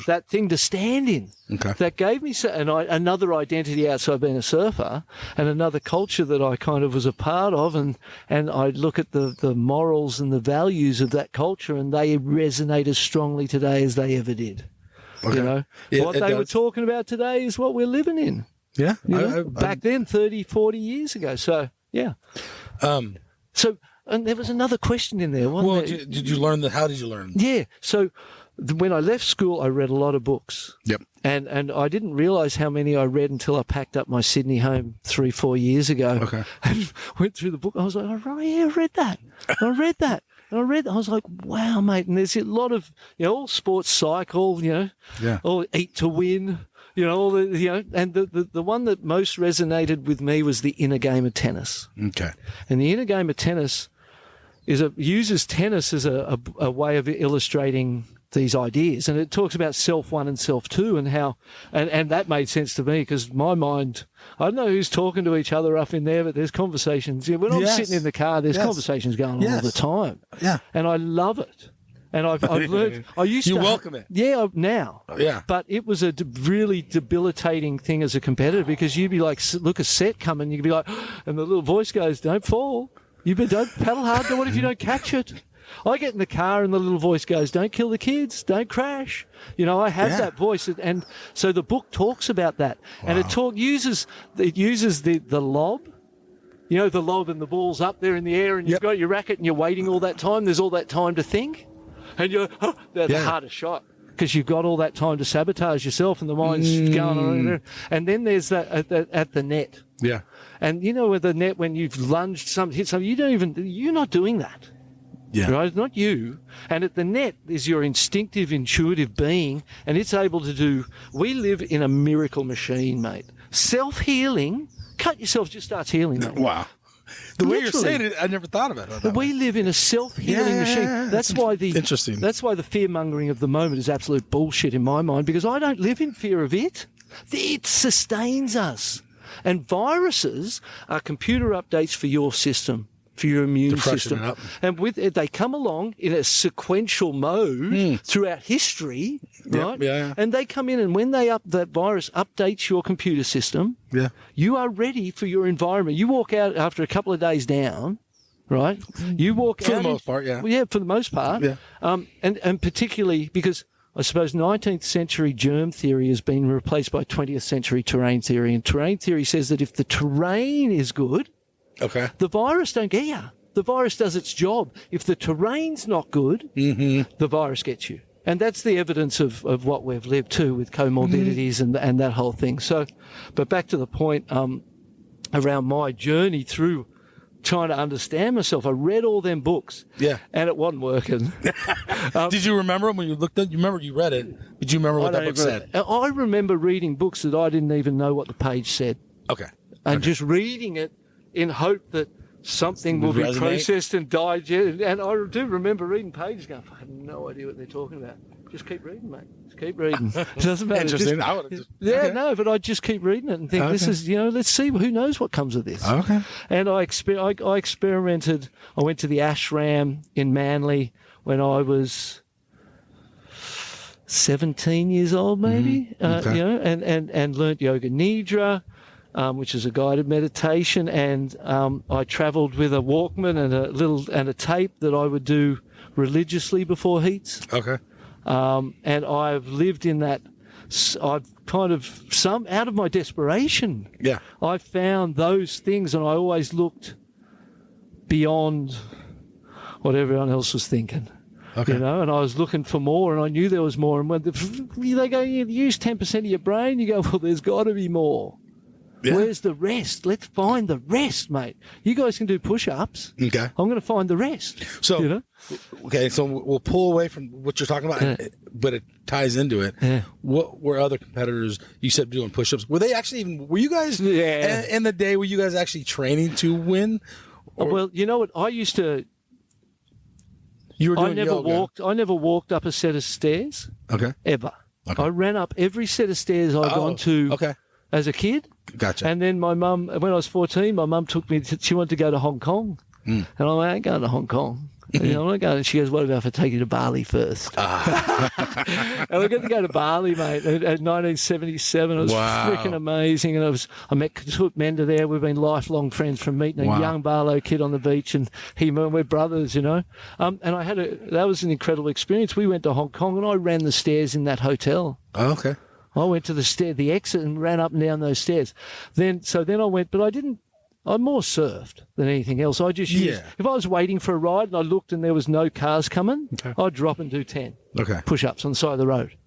that thing to stand in. Okay. That gave me another identity outside being a surfer, and another culture that I kind of was a part of, and I look at the morals and the values of that culture, and they resonate as strongly today as they ever did. Okay. You know, what they were talking about today is what we're living in. Yeah. Back then, 30, 40 years ago. So, yeah. And there was another question in there. Well, did you learn how did you learn? Yeah. So when I left school, I read a lot of books. Yep. And I didn't realise how many I read until I packed up my Sydney home 3-4 years ago. Okay. And went through the book. I was like, oh, yeah, I read that. I read that. And I was like, wow, mate. And there's a lot of, all sports cycle, all eat to win, all the, and the one that most resonated with me was the inner game of tennis. Okay. And the inner game of tennis uses tennis as a way of illustrating these ideas. And it talks about self one and self two, and how, and that made sense to me, because my mind, I don't know who's talking to each other up in there, but there's conversations. When I'm sitting in the car, there's conversations going on all the time. Yeah. And I love it. And I've learned, I used to. You welcome it. Yeah, now. Yeah. But it was a really debilitating thing as a competitor, because you'd be like, look, a set coming, you'd be like, and the little voice goes, don't fall. Don't paddle hard. What if you don't catch it? I get in the car and the little voice goes, don't kill the kids, don't crash. I have that voice. And so the book talks about that. Wow. And it uses the lob, the lob and the ball's up there in the air, and you've got your racket and you're waiting all that time. There's all that time to think. And you're the hardest shot, because you've got all that time to sabotage yourself, and the mind's going on. And then there's that at the net. Yeah. And with the net, when you've lunged hit something, you're not doing that. Yeah. Right? Not you. And at the net is your instinctive, intuitive being, and it's able to do. We live in a miracle machine, mate. Self-healing. Cut yourself, just starts healing, mate. Wow. The way you're saying it, I never thought about it. We live in a self-healing machine. That's why interesting. That's why the fear-mongering of the moment is absolute bullshit in my mind, because I don't live in fear of it. It sustains us. And viruses are computer updates for your system, for your immune system. And they come along in a sequential mode throughout history, right? Yeah. And they come in, and when that virus updates your computer system, you are ready for your environment. You walk out after a couple of days down, right? You walk out. For the most part, yeah. Yeah, for the most part. Yeah. And particularly because I suppose 19th century germ theory has been replaced by 20th century terrain theory. And terrain theory says that if the terrain is good, the virus don't get you. The virus does its job. If the terrain's not good, the virus gets you. And that's the evidence of what we've lived too, with comorbidities and that whole thing. So, but back to the point around my journey through trying to understand myself. I read all them books. Yeah. And it wasn't working. Did you remember them when you looked at? You remember you read it? Did you remember what that book said? I remember reading books that I didn't even know what the page said. Okay. And just reading it in hope that something will be processed and digested. And I do remember reading pages going, I have no idea what they're talking about. Just keep reading, mate. Just keep reading. It doesn't matter. Interesting. No, but I just keep reading it and think, this is, let's see, who knows what comes of this. Okay. And I experimented. I went to the ashram in Manly when I was 17 years old, maybe, and learnt yoga nidra. which is a guided meditation, and I travelled with a Walkman and a tape that I would do religiously before heats. Okay. And I've lived in that. I've kind of out of my desperation. Yeah. I found those things, and I always looked beyond what everyone else was thinking. Okay. You know, and I was looking for more, and I knew there was more. And when they go, you use 10% of your brain, you go, well, there's got to be more. Yeah. Where's the rest? Let's find the rest, mate. You guys can do push-ups. Okay. I'm going to find the rest. So, you know? okay, so we'll pull away from what you're talking about, but it ties into it. Yeah. What were other competitors, you said, doing push-ups? Were they actually even, were you guys, in the day, were you guys actually training to win? Well, you know what? I used to... You were doing yoga. I never walked up a set of stairs. Okay. Ever. Okay. I ran up every set of stairs I'd gone to as a kid. Gotcha. And then my mum, when I was 14, my mum took me, she wanted to go to Hong Kong. And I'm like, I ain't going to Hong Kong. You know, I'm not going. And she goes, what about if I take you to Bali first? And I got to go to Bali, mate, at 1977. It was freaking amazing. And I met Kasut Mender there. We've been lifelong friends from meeting a young Barlow kid on the beach, and we're brothers, you know. And that was an incredible experience. We went to Hong Kong, and I ran the stairs in that hotel. Oh, okay. I went to the exit and ran up and down those stairs. Then I went, but I more surfed than anything else. I just used, if I was waiting for a ride and I looked and there was no cars coming, I'd drop and do 10 push-ups on the side of the road.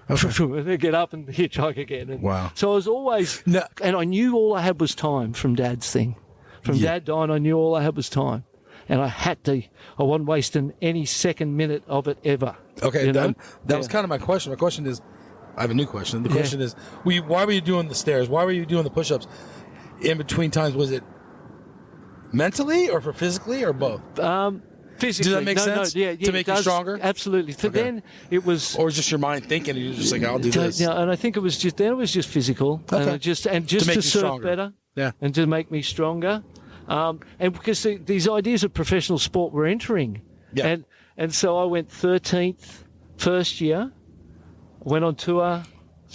Okay. And then get up and hitchhike again. And so I was always, and I knew all I had was time from Dad's thing. From Dad dying, I knew all I had was time. And I wasn't wasting any second minute of it ever. Okay, you know? that was kind of my question. My question is, I have a new question. The question is, why were you doing the stairs? Why were you doing the push-ups in between times? Was it mentally or for physically or both? Physically. Does that make sense? No, to make you stronger? Absolutely. For then it was... Or just your mind thinking and you're just like, I'll do this. Yeah, and I think it was just physical. Okay. And just to surf stronger. better. Yeah. And to make me stronger. And because these ideas of professional sport were entering. Yeah. And so I went 13th first year. Went on tour.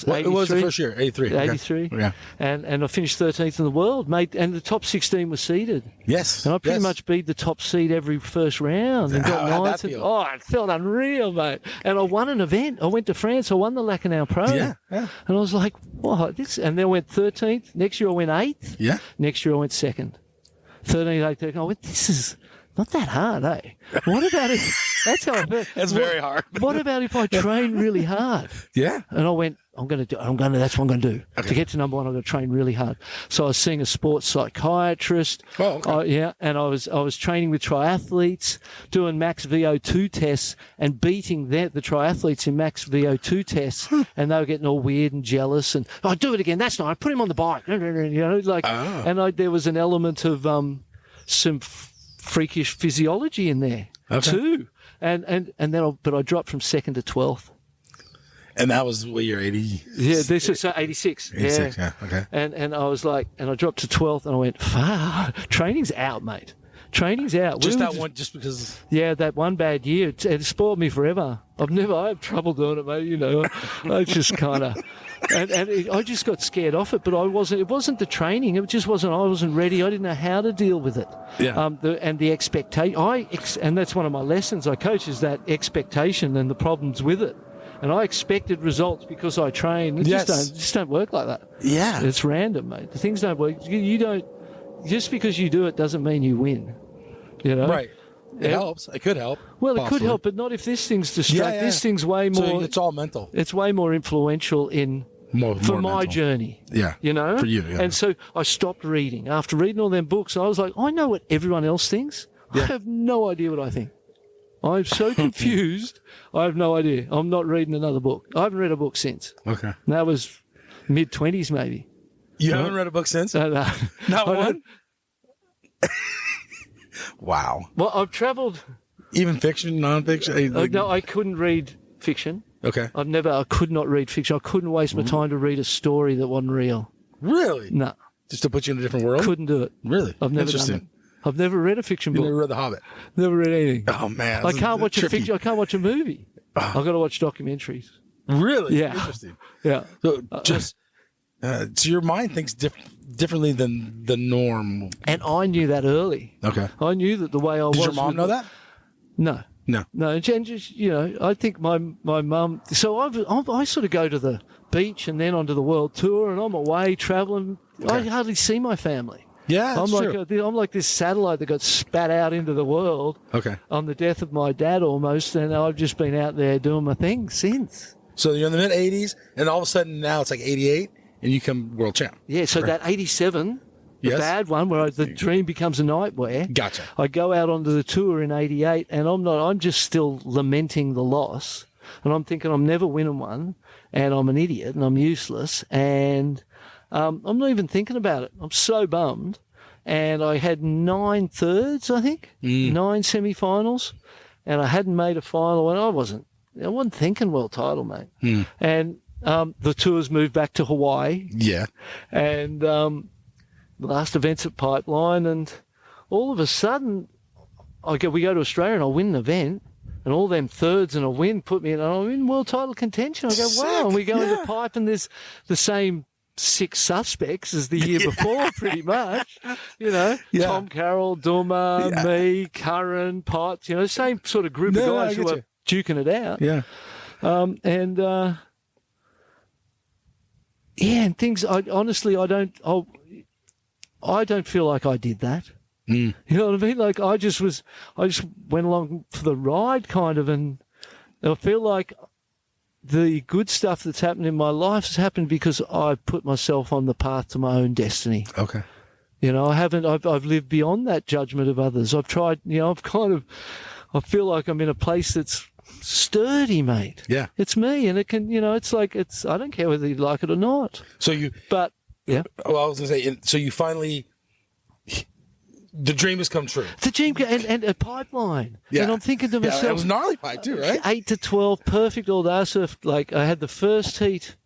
What was the first year? 83. 83. Okay. Yeah. And I finished 13th in the world, mate. And the top 16 was seeded. Yes. And I pretty much beat the top seed every first round. And got how'd that feel? It felt unreal, mate. And I won an event. I went to France. I won the Lacanau Pro. Yeah. And I was like, what? And then I went 13th. Next year I went 8th. Yeah. Next year I went 2nd. 13th, 18th. I went, this is not that hard, eh? What about if... That's how I felt. That's very hard. What about if I train really hard? Yeah. And I went, that's what I'm going to do. Okay. To get to number one, I've got to train really hard. So I was seeing a sports psychiatrist. Oh, okay. And I was training with triathletes, doing max VO2 tests and beating the triathletes in max VO2 tests. And they were getting all weird and jealous. And do it again. That's not. I put him on the bike. You know, like. Oh. And there was an element of some freakish physiology in there too. And then I dropped from 2nd to 12th. And that was what year, 80? Yeah, this is 86. 86, yeah, okay. And I was like, and I dropped to 12th, and I went, training's out, mate. Training's out. Just because. Yeah, that one bad year, it spoiled me forever. I have trouble doing it, mate. You know, I just kind of, and I just got scared off it. But it wasn't the training. It just wasn't. I wasn't ready. I didn't know how to deal with it. Yeah. The expectation. And that's one of my lessons I coach is that expectation and the problems with it. And I expected results because I train. It just don't work like that. Yeah. It's random, mate. The things don't work. You don't. Just because you do it doesn't mean you win. You know. Right. It helps. It could help. Well, it could help, but not if this thing's distracting. This thing's way more. So it's all mental. It's way more influential for my mental journey. Yeah. You know? For you, yeah. And so I stopped reading. After reading all them books, I was like, I know what everyone else thinks. Yeah. I have no idea what I think. I'm so confused. I have no idea. I'm not reading another book. I haven't read a book since. Okay. And that was mid-20s maybe. You haven't read a book since? No. Not one? Wow. Well, I've travelled. Even fiction, nonfiction? No, I couldn't read fiction. Okay. I could not read fiction. I couldn't waste my time to read a story that wasn't real. Really? No. Just to put you in a different world? Couldn't do it. Really? I've never done it. I've never read a fiction book. You never read The Hobbit? Never read anything. Oh, man. I can't watch a fiction. I can't watch a movie. I've got to watch documentaries. Really? Yeah. Interesting. Yeah. So So your mind thinks differently than the norm. And I knew that early. Okay. I knew that the way I was. Did your mom know that? No. No. No, and just, I think my mum. So I sort of go to the beach and then onto the world tour, and I'm away traveling. Okay. I hardly see my family. Yeah, that's true. I'm like this satellite that got spat out into the world. Okay. On the death of my dad, almost, and I've just been out there doing my thing since. So you're in the mid '80s, and all of a sudden now it's like '88, and you come world champ. Yeah. So that '87. The Yes. bad one where the dream becomes a nightmare. Gotcha. I go out onto the tour in '88 and I'm just still lamenting the loss. And I'm thinking I'm never winning one and I'm an idiot and I'm useless. And I'm not even thinking about it. I'm so bummed. And I had 9 thirds, I think, 9 semi-finals. And I hadn't made a final and I wasn't thinking world title, mate. And the tours moved back to Hawaii. Yeah. And the last event's at Pipeline, and all of a sudden, we go to Australia and I win an event, and all them thirds and a win put me in, and I'm in world title contention. I go, wow, and we go into Pipe, and there's the same 6 suspects as the year before, pretty much. Tom Carroll, Duma, me, Curran, Potts, same sort of group of guys who are duking it out. Yeah. And things, I don't feel like I did that. You know what I mean? Like I just went along for the ride kind of, and I feel like the good stuff that's happened in my life has happened because I put myself on the path to my own destiny. Okay. I've lived beyond that judgment of others. I've tried, I feel like I'm in a place that's sturdy, mate. Yeah. It's me, and it can, I don't care whether you like it or not. Yeah. Well, I was going to say, so you finally, the dream has come true. The dream and a Pipeline. Yeah. And I'm thinking to myself. It was gnarly pipe too, right? 8 to 12, perfect all day. So I had the first heat.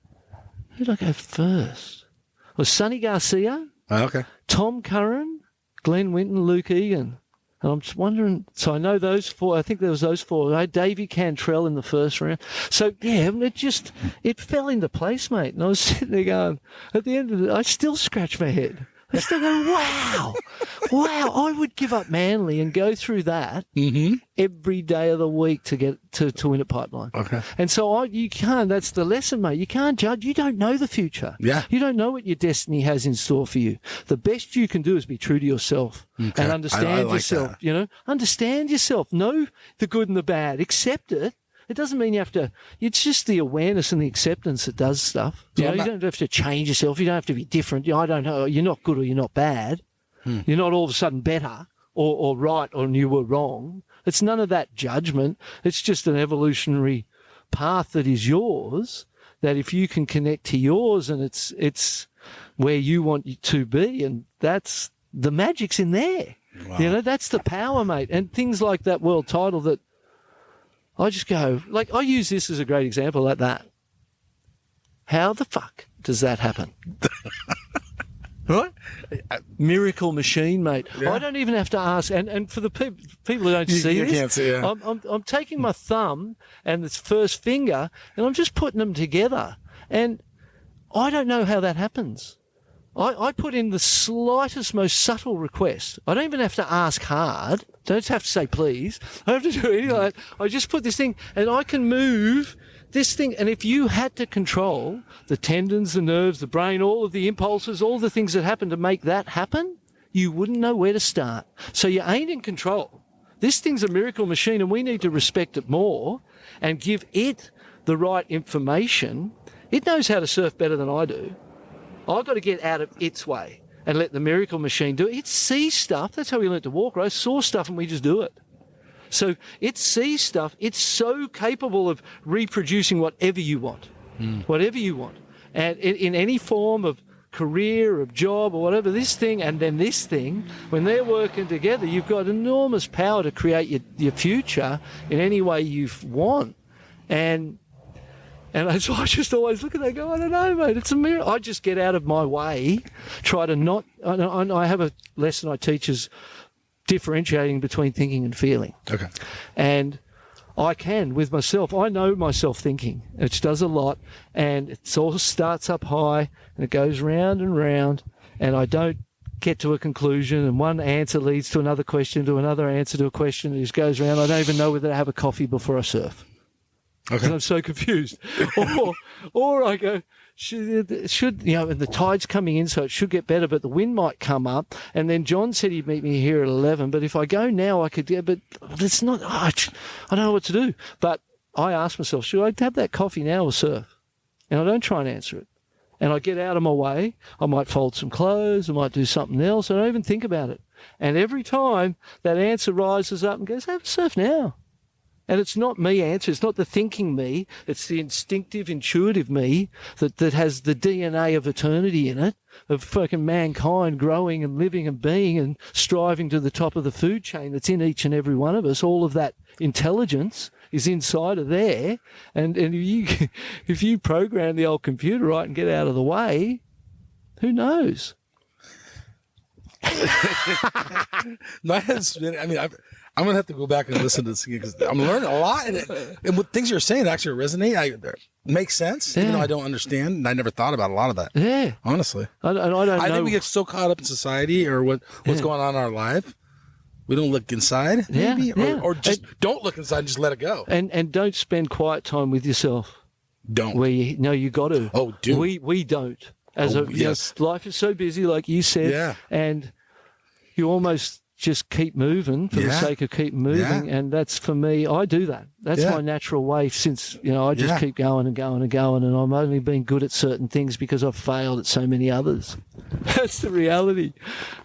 Who did I go first? It was Sonny Garcia, Okay. Tom Curran, Glenn Winton, Luke Egan. And I'm just wondering, so I know those 4, I think there was those 4. I had Davey Cantrell in the first round. So, yeah, it fell into place, mate. And I was sitting there going, at the end of it, I still scratch my head. I still go, wow, I would give up Manly and go through that every day of the week to get to win a Pipeline. Okay. And so you can't, that's the lesson, mate. You can't judge. You don't know the future. Yeah. You don't know what your destiny has in store for you. The best you can do is be true to yourself and understand I like yourself, that. Understand yourself. Know the good and the bad. Accept it. It doesn't mean you have to, it's just the awareness and the acceptance that does stuff. You don't have to change yourself. You don't have to be different. I don't know. You're not good or you're not bad. You're not all of a sudden better or right or you were wrong. It's none of that judgment. It's just an evolutionary path that is yours, that if you can connect to yours and it's where you want to be, and that's the magic's in there. Wow. That's the power, mate. And things like that world title that I just go, like, I use this as a great example like that. How the fuck does that happen? Right? Miracle machine, mate. Yeah. I don't even have to ask. And for the people who don't see this, can't see, yeah. I'm taking my thumb and this first finger, and I'm just putting them together. And I don't know how that happens. I put in the slightest, most subtle request. I don't even have to ask hard. Don't have to say please. I don't have to do anything like that. I just put this thing, and I can move this thing. And if you had to control the tendons, the nerves, the brain, all of the impulses, all the things that happen to make that happen, you wouldn't know where to start. So you ain't in control. This thing's a miracle machine, and we need to respect it more and give it the right information. It knows how to surf better than I do. I've got to get out of its way and let the miracle machine do it. It sees stuff. That's how we learned to walk, right? Saw stuff and we just do it. So it sees stuff. It's so capable of reproducing whatever you want, whatever you want. And in any form of career, of job or whatever, this thing and then this thing, when they're working together, you've got enormous power to create your future in any way you want. And so I just always look at that and go, I don't know, mate, it's a miracle. I just get out of my way, try to not, I have a lesson I teach is differentiating between thinking and feeling. Okay. And I can with myself. I know myself thinking, which does a lot, and it sort of starts up high and it goes round and round, and I don't get to a conclusion, and one answer leads to another question, to another answer to a question, and it just goes round. I don't even know whether to have a coffee before I surf. Okay. And I'm so confused. or I go, should and the tide's coming in, so it should get better, but the wind might come up. And then John said he'd meet me here at 11, but if I go now, I could, but it's not, I don't know what to do. But I ask myself, should I have that coffee now or surf? And I don't try and answer it. And I get out of my way. I might fold some clothes. I might do something else. I don't even think about it. And every time that answer rises up and goes, have a surf now. And it's not me answer. It's not the thinking me. It's the instinctive, intuitive me that has the DNA of eternity in it, of fucking mankind growing and living and being and striving to the top of the food chain that's in each and every one of us. All of that intelligence is inside of there. And if you program the old computer right and get out of the way, who knows? My head's spinning. I mean, I'm going to have to go back and listen to this again because I'm learning a lot. And what things you're saying actually resonate. Makes sense, even though I don't understand. And I never thought about a lot of that. Yeah. Honestly. I don't know. I think we get so caught up in society or what's going on in our life. We don't look inside, maybe, or just don't look inside and just let it go. And don't spend quiet time with yourself. Don't. Where you got to. Oh, do. We don't. Yes. Life is so busy, like you said, and you almost just keep moving for the sake of keep moving, and that's for me. I do that. That's my natural way. Since I just keep going and going and going, and I'm only being good at certain things because I've failed at so many others. That's the reality.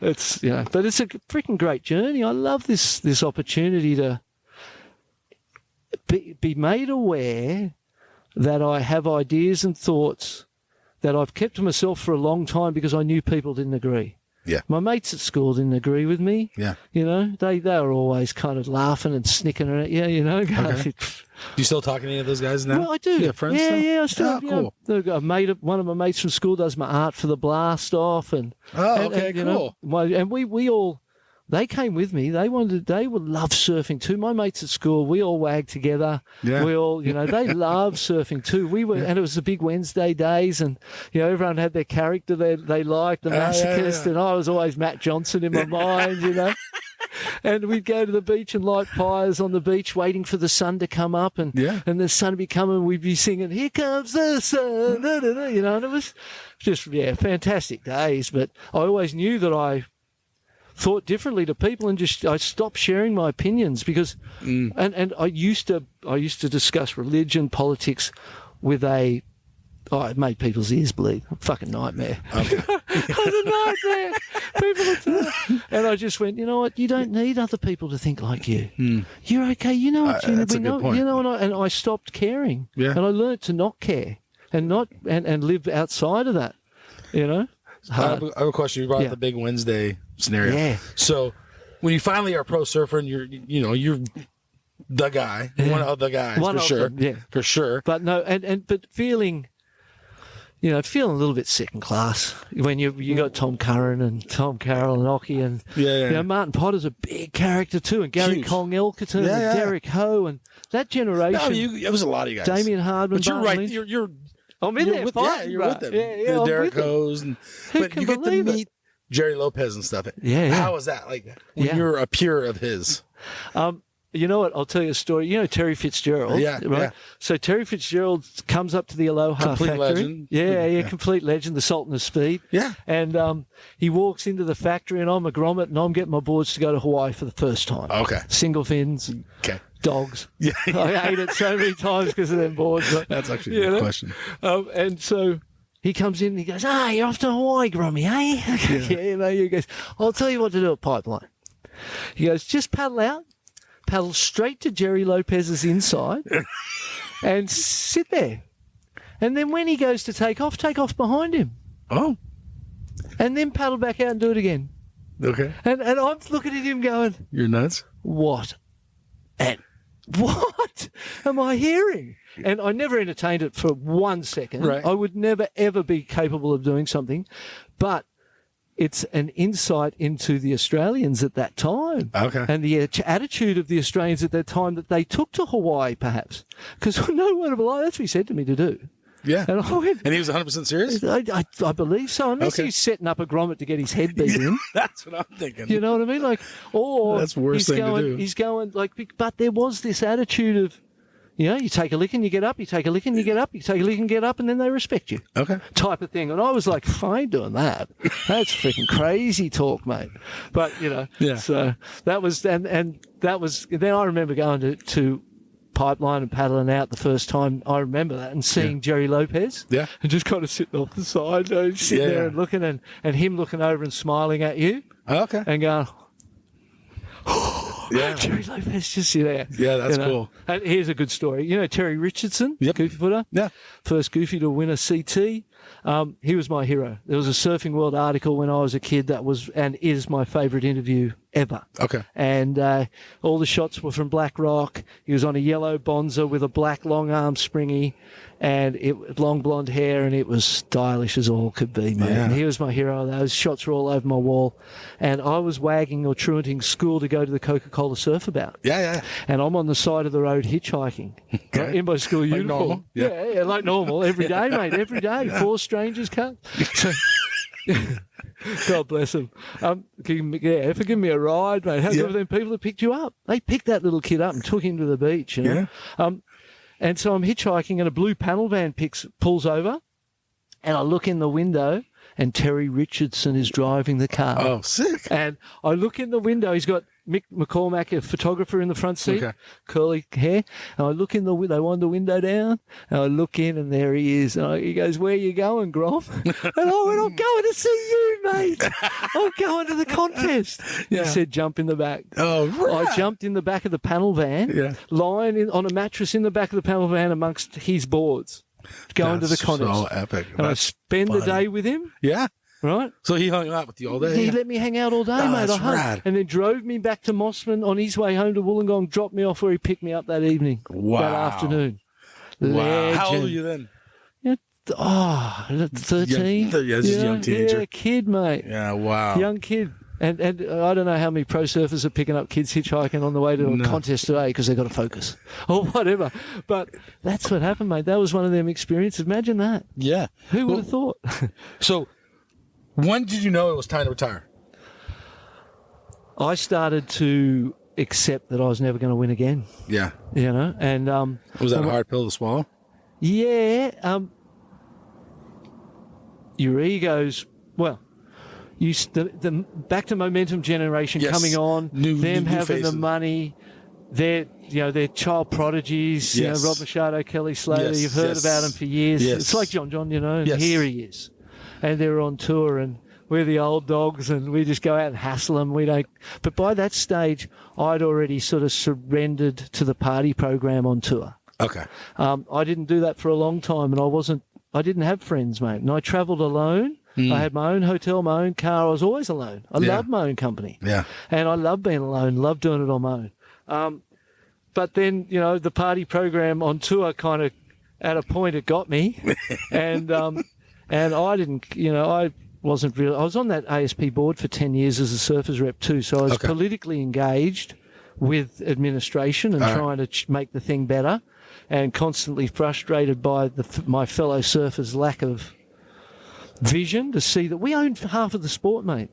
It's but it's a freaking great journey. I love this opportunity to be made aware that I have ideas and thoughts that I've kept to myself for a long time because I knew people didn't agree. Yeah. My mates at school didn't agree with me. Yeah. They were always kind of laughing and snicking at you, Okay. Do you still talk to any of those guys now? Well, I do. You have friends still? Yeah, I still. Cool. One of my mates from school does my art for the blast off, and cool. And we all. They came with me. They would love surfing too. My mates at school, we all wagged together. Yeah. We all, they love surfing too. And it was the big Wednesday days, and everyone had their character they liked, the masochist, and I was always Matt Johnson in my mind, And we'd go to the beach and light fires on the beach, waiting for the sun to come up, and the sun would be coming. We'd be singing, "Here comes the sun," and it was just fantastic days. But I always knew that I thought differently to people, and I stopped sharing my opinions because, and I used to discuss religion, politics with it made people's ears bleed. A fucking nightmare. Okay. A nightmare. And I just went, you know what? You don't need other people to think like you. You're okay. You know what? That's a good point. And I stopped caring. Yeah. And I learned to not care and not and live outside of that. I have a question. You brought up the big Wednesday scenario. Yeah. So when you finally are a pro surfer and you're the guy, one of the guys for sure. For sure. But no, but feeling a little bit second class when you got Tom Curran and Tom Carroll and Ockie and Martin Potter's a big character too, and Gary Kong-Elkerton and Derek Ho and that generation. No, it was a lot of you guys. Damian Hardman. But you're Barton right. Lynch. You're I'm in there. You're with them. Yeah, Derek Ho's, but you get to meet Jerry Lopez and stuff. Yeah. How was that? Like when you're a peer of his. You know what? I'll tell you a story. Terry Fitzgerald. Yeah. Right. Yeah. So Terry Fitzgerald comes up to the Aloha complete factory. Legend. Yeah, complete legend. The Sultan of Speed. Yeah. And he walks into the factory, and I'm a grommet, and I'm getting my boards to go to Hawaii for the first time. Okay. Single fins. Okay. Dogs. Yeah. I ate it so many times because of them boards. But, that's actually a good question. And so he comes in and he goes, you're off to Hawaii, Grommy, eh? Yeah. He goes, I'll tell you what to do at Pipeline. He goes, just paddle straight to Jerry Lopez's inside and sit there. And then when he goes to take off behind him. Oh. And then paddle back out and do it again. Okay. And I'm looking at him going, you're nuts. What am I hearing? And I never entertained it for 1 second. Right. I would never, ever be capable of doing something. But it's an insight into the Australians at that time. Okay. And the attitude of the Australians at that time that they took to Hawaii, perhaps. Because no one would have liked, that's what he said to me to do. Yeah. And I went, And he was 100% serious? I believe so, unless Okay. he's setting up a grommet to get his head beat in. That's what I'm thinking. You know what I mean? Like, or That's the worst thing to do. He's going like, but there was this attitude of, you know, you take a lick and you get up, you take a lick and you get up, you take a lick and get up, and then they respect you. Okay. Type of thing. And I was like, I ain't doing that. That's freaking crazy talk, mate. But, you know, Yeah. so that was, and that was, then I remember going to Pipeline and paddling out the first time. I remember that and seeing Jerry Lopez. Yeah. And just kind of sitting off the side, sitting there and looking and him looking over and smiling at you Okay. and going, Yeah. Jerry Lopez just there. Yeah, that's cool. And here's a good story. You know Terry Richardson, goofy footer? Yeah. First goofy to win a CT. He was my hero. There was a Surfing World article when I was a kid that was and is my favourite interview ever. Okay. And all the shots were from Black Rock. He was on a yellow Bonza with a black long arm springy and long blonde hair, and it was stylish as all could be, mate. Yeah. And he was my hero. Those shots were all over my wall. And I was wagging or truanting school to go to the Coca-Cola Surfabout. Yeah. And I'm on the side of the road hitchhiking right, in my school uniform. normal? Yeah, like normal. Every day, mate. Every day. 4 strangers come. So, God bless them. For giving me a ride, mate. How good were them people that picked you up? They picked that little kid up and took him to the beach. You know? Yeah. And so I'm hitchhiking and a blue panel van pulls over and I look in the window and Terry Richardson is driving the car. Oh, sick. And I look in the window. He's got Mick McCormack, a photographer, in the front seat, curly hair. And I look in the window. They wind the window down. And I look in, and there he is. And he goes, "Where you going, Grom?" And I went, "I'm going to see you, mate. I'm going to the contest." He said, "Jump in the back." Oh, right. I jumped in the back of the panel van, lying on a mattress in the back of the panel van amongst his boards, going to the contest. So epic. And I spend the day with him. Yeah. Right? So he hung out with you all day? He let me hang out all day, mate. That's rad. And then drove me back to Mossman on his way home to Wollongong, dropped me off where he picked me up that evening, that afternoon. Wow. Legend. How old are you then? 13. Just a young teenager. Yeah, kid, mate. Yeah, wow. Young kid. And I don't know how many pro surfers are picking up kids hitchhiking on the way to a contest today because they've got to focus or whatever. But that's what happened, mate. That was one of them experiences. Imagine that. Yeah. Who would have thought? So when did you know it was time to retire? I started to accept that I was never going to win again. Yeah. You know, and Was that a hard pill to swallow? yeah, your egos. Well, the back to momentum generation coming on, New having faces. the money. They're child prodigies. Yes. Rob Machado, Kelly Slater. Yes, You've heard yes. about them for years. Yes. It's like John, and Yes. here he is, and they're on tour, and we're the old dogs, and we just go out and hassle them. We don't. But by that stage, I'd already sort of surrendered to the party program on tour. Okay. I didn't do that for a long time, and I didn't have friends, mate, and I travelled alone. I had my own hotel, my own car. I was always alone. I loved my own company. Yeah. And I love being alone, love doing it on my own. But then, the party program on tour kind of, at a point, it got me. and I didn't, I wasn't really, I was on that ASP board for 10 years as a surfers rep too. So I was politically engaged with administration and trying to make the thing better, and constantly frustrated by my fellow surfers' lack of vision to see that we owned half of the sport, mate.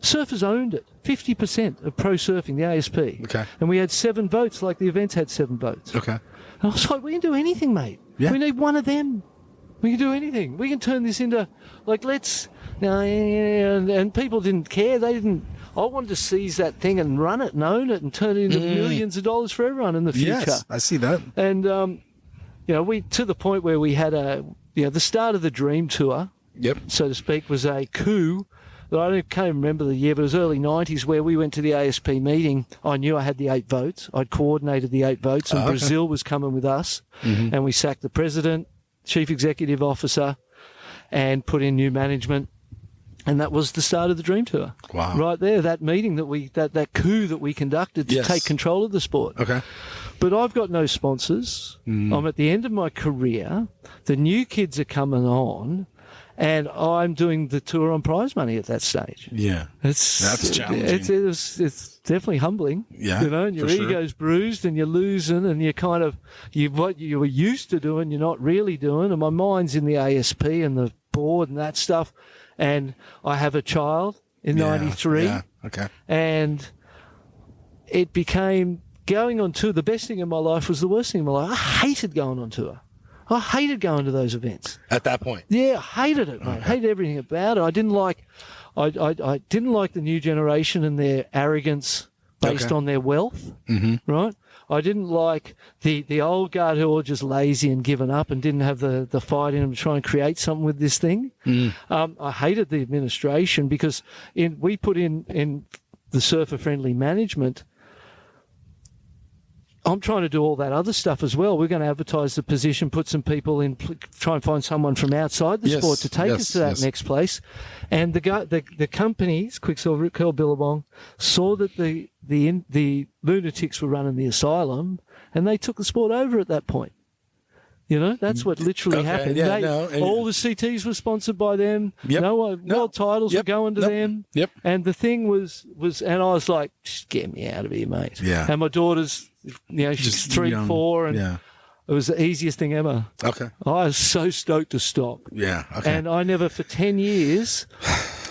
Surfers owned it, 50% of pro surfing, the ASP. Okay. And we had 7 votes, like the events had 7 votes. Okay. And I was like, we can do anything, mate. Yeah. We need one of them. We can do anything. We can turn this into, and people didn't care. They didn't. I wanted to seize that thing and run it and own it and turn it into millions of dollars for everyone in the future. Yes, I see that. And, we, to the point where we had the start of the Dream Tour, so to speak, was a coup that I can't remember the year, but it was early 90s, where we went to the ASP meeting. I knew I had the 8 votes. I'd coordinated the 8 votes, and Brazil was coming with us. And we sacked the president, chief executive officer, and put in new management. And that was the start of the Dream Tour. Wow. Right there, that meeting that coup that we conducted to take control of the sport. Okay. But I've got no sponsors. I'm at the end of my career. The new kids are coming on, and I'm doing the tour on prize money at that stage. Yeah. That's challenging. It's definitely humbling. Yeah, you know, and your for sure. ego's bruised, and you're losing, and you're kind of what you were used to doing, you're not really doing. And my mind's in the ASP and the board and that stuff. And I have a child in '93. Yeah. Okay. And it became going on tour. The best thing in my life was the worst thing in my life. I hated going on tour. I hated going to those events. At that point. Yeah, I hated it, mate. I hated everything about it. I didn't like the new generation and their arrogance based on their wealth, right? I didn't like the old guard who were just lazy and given up and didn't have the fight in them to try and create something with this thing. I hated the administration because we put in the surfer-friendly management. I'm trying to do all that other stuff as well. We're going to advertise the position, put some people in, try and find someone from outside the sport to take us to that next place. And the companies, Quicksilver, Curl, Billabong, saw that the lunatics were running the asylum, and they took the sport over at that point. You know, that's what literally happened. Yeah, all the CTs were sponsored by them. Yep. World titles were going to them. Yep. And the thing was, and I was like, just get me out of here, mate. Yeah. And my daughter's, she's Just 3, young. 4, and Yeah. it was the easiest thing ever. Okay. I was so stoked to stop. Yeah. Okay. And I never, for 10 years,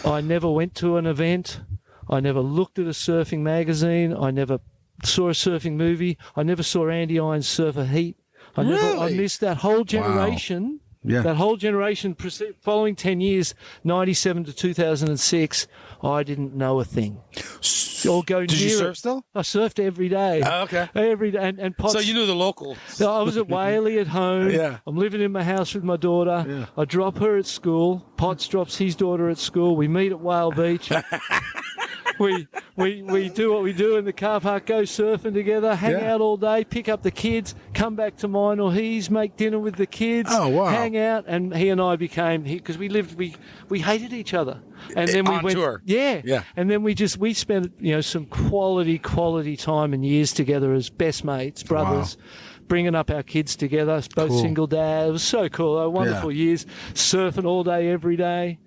I never went to an event. I never looked at a surfing magazine. I never saw a surfing movie. I never saw Andy Irons surf a heat. I missed that whole generation. Wow. Yeah. That whole generation following 10 years, 97 to 2006, I didn't know a thing. Or go Did you near surf it. still? I surfed every day. Oh, okay. Every day. And pots. So you knew the locals. I was at Whaley at home. Yeah. I'm living in my house with my daughter. Yeah. I drop her at school. Potts drops his daughter at school. We meet at Whale Beach. We do what we do in the car park, go surfing together, hang out all day, pick up the kids, come back to mine or his, make dinner with the kids, hang out, and he and I became, because we hated each other. And then we on went tour. Yeah. And then we spent some quality time and years together as best mates, brothers. Bringing up our kids together, both single dads. It was so cool. Wonderful years, surfing all day, every day.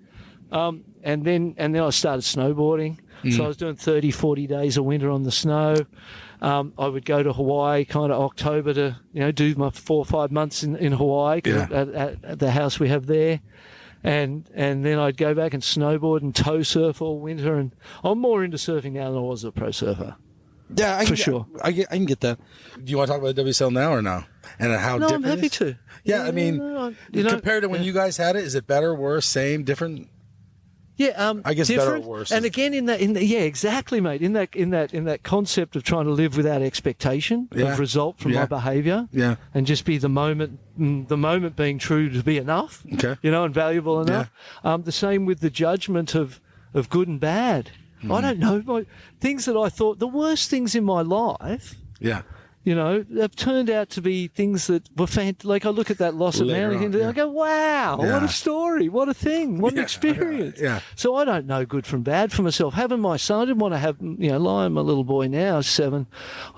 And then I started snowboarding. So I was doing 30, 40 days a winter on the snow. I would go to Hawaii kind of October to, do my 4 or 5 months in Hawaii at the house we have there. And then I'd go back and snowboard and tow surf all winter. And I'm more into surfing now than I was a pro surfer. Yeah, for sure. I can get that. Do you want to talk about WSL now or no? And how No, different I'm happy it is? to. Yeah, I mean, compared to when you guys had it, is it better, worse, same, different? Yeah, I guess different. better or worse. And again, exactly, mate. In that concept of trying to live without expectation of result from my behaviour, and just be the moment being true to be enough, and valuable enough. The same with the judgment of good and bad. I don't know, things that I thought the worst things in my life. Yeah. They've turned out to be things that were like I look at that loss of Mannequin, I go, wow, what a story, what a thing, what an experience. Yeah. So I don't know good from bad for myself. Having my son, I didn't want to have, Lion, my little boy now, 7.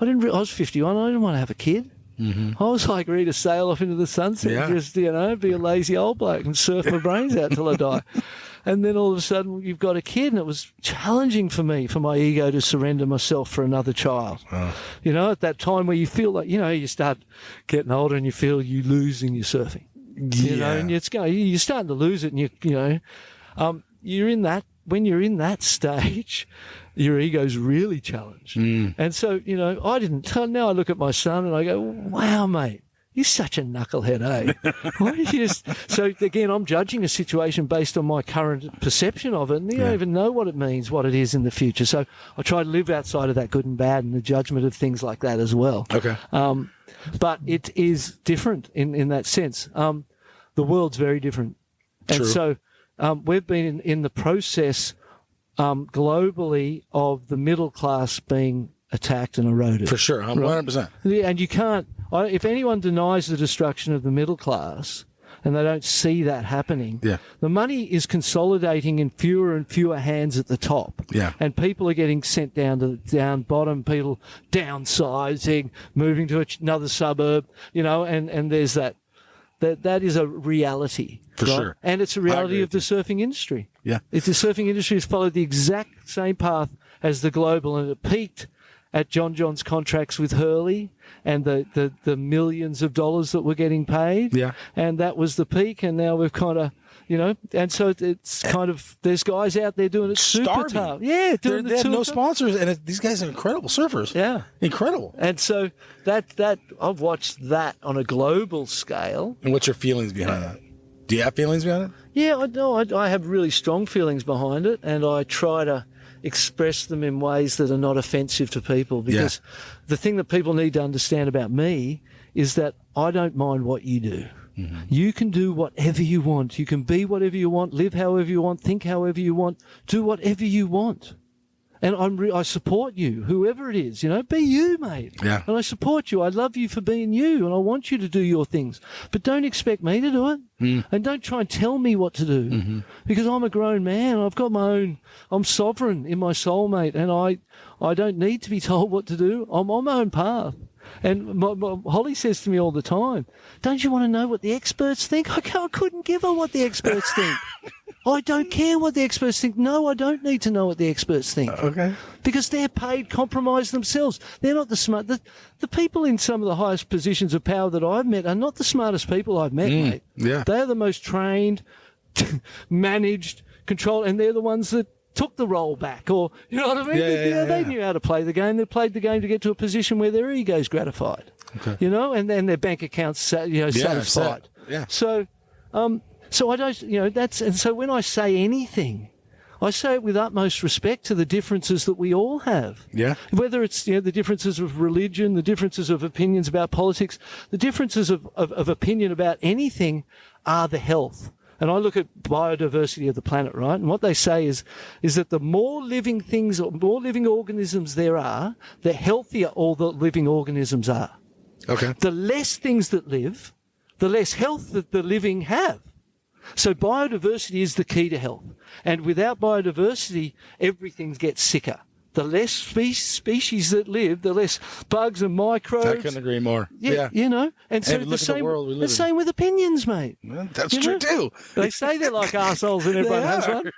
I was 51. I didn't want to have a kid. I was like ready to sail off into the sunset, just, be a lazy old bloke and surf my brains out till I die. And then all of a sudden you've got a kid, and it was challenging for me, for my ego to surrender myself for another child. At that time where you feel like, you start getting older and you feel you losing your surfing. And you're starting to lose it, and you're in that, when you're in that stage, your ego's really challenged. And so, I didn't, now I look at my son and I go, wow, mate. You're such a knucklehead, eh? Why did you just... So, again, I'm judging a situation based on my current perception of it, and you don't even know what it means, what it is in the future. So I try to live outside of that good and bad and the judgment of things like that as well. Okay. But it is different in that sense. The world's very different. And True. so we've been in the process globally of the middle class being attacked and eroded. For sure, 100%. Yeah, and you can't... If anyone denies the destruction of the middle class and they don't see that happening, the money is consolidating in fewer and fewer hands at the top. Yeah. And people are getting sent down to down bottom, people downsizing, moving to another suburb, and there's that That is a reality. For right? sure. And it's a I agree reality of the with surfing industry. Yeah. If the surfing industry has followed the exact same path as the global, and it peaked at John's contracts with Hurley and the millions of dollars that were getting paid. Yeah. And that was the peak, and now we've kind of, and so it's kind of, there's guys out there doing it super Starving. tough. Yeah, doing They have no tough. sponsors, and these guys are incredible surfers. Yeah. Incredible. And so that I've watched that on a global scale. And what's your feelings behind that? Do you have feelings behind it? Yeah, I know. I have really strong feelings behind it, and I try to express them in ways that are not offensive to people, because the thing that people need to understand about me is that I don't mind what you do. Mm-hmm. You can do whatever you want. You can be whatever you want, live however you want, think however you want, do whatever you want. And I support you, whoever it is, be you, mate. Yeah. And I support you. I love you for being you, and I want you to do your things. But don't expect me to do it. And don't try and tell me what to do, because I'm a grown man. I've got my own, I'm sovereign in my soul, mate, and I don't need to be told what to do. I'm on my own path. And Holly says to me all the time, don't you want to know what the experts think? I couldn't give her what the experts think. I don't care what the experts think. No, I don't need to know what the experts think. Okay. Because they're paid compromise themselves. They're not the smart. The people in some of the highest positions of power that I've met are not the smartest people I've met, mate. Yeah. They are the most trained, managed, controlled, and they're the ones that took the roll back, or, you know what I mean? They knew how to play the game. They played the game to get to a position where their ego's gratified, and then their bank accounts, satisfied. Yeah. So I don't, and so when I say anything, I say it with utmost respect to the differences that we all have. Yeah. Whether it's, the differences of religion, the differences of opinions about politics, the differences of opinion about anything are the health. And I look at biodiversity of the planet, right? And what they say is that the more living things, or more living organisms there are, the healthier all the living organisms are. Okay. The less things that live, the less health that the living have. So biodiversity is the key to health. And without biodiversity, everything gets sicker. The less species that live, the less bugs and microbes. I couldn't agree more. Yeah. And so And look at the world we live the in. same with opinions, mate. Well, that's true too. They say they're like arseholes and everyone has one.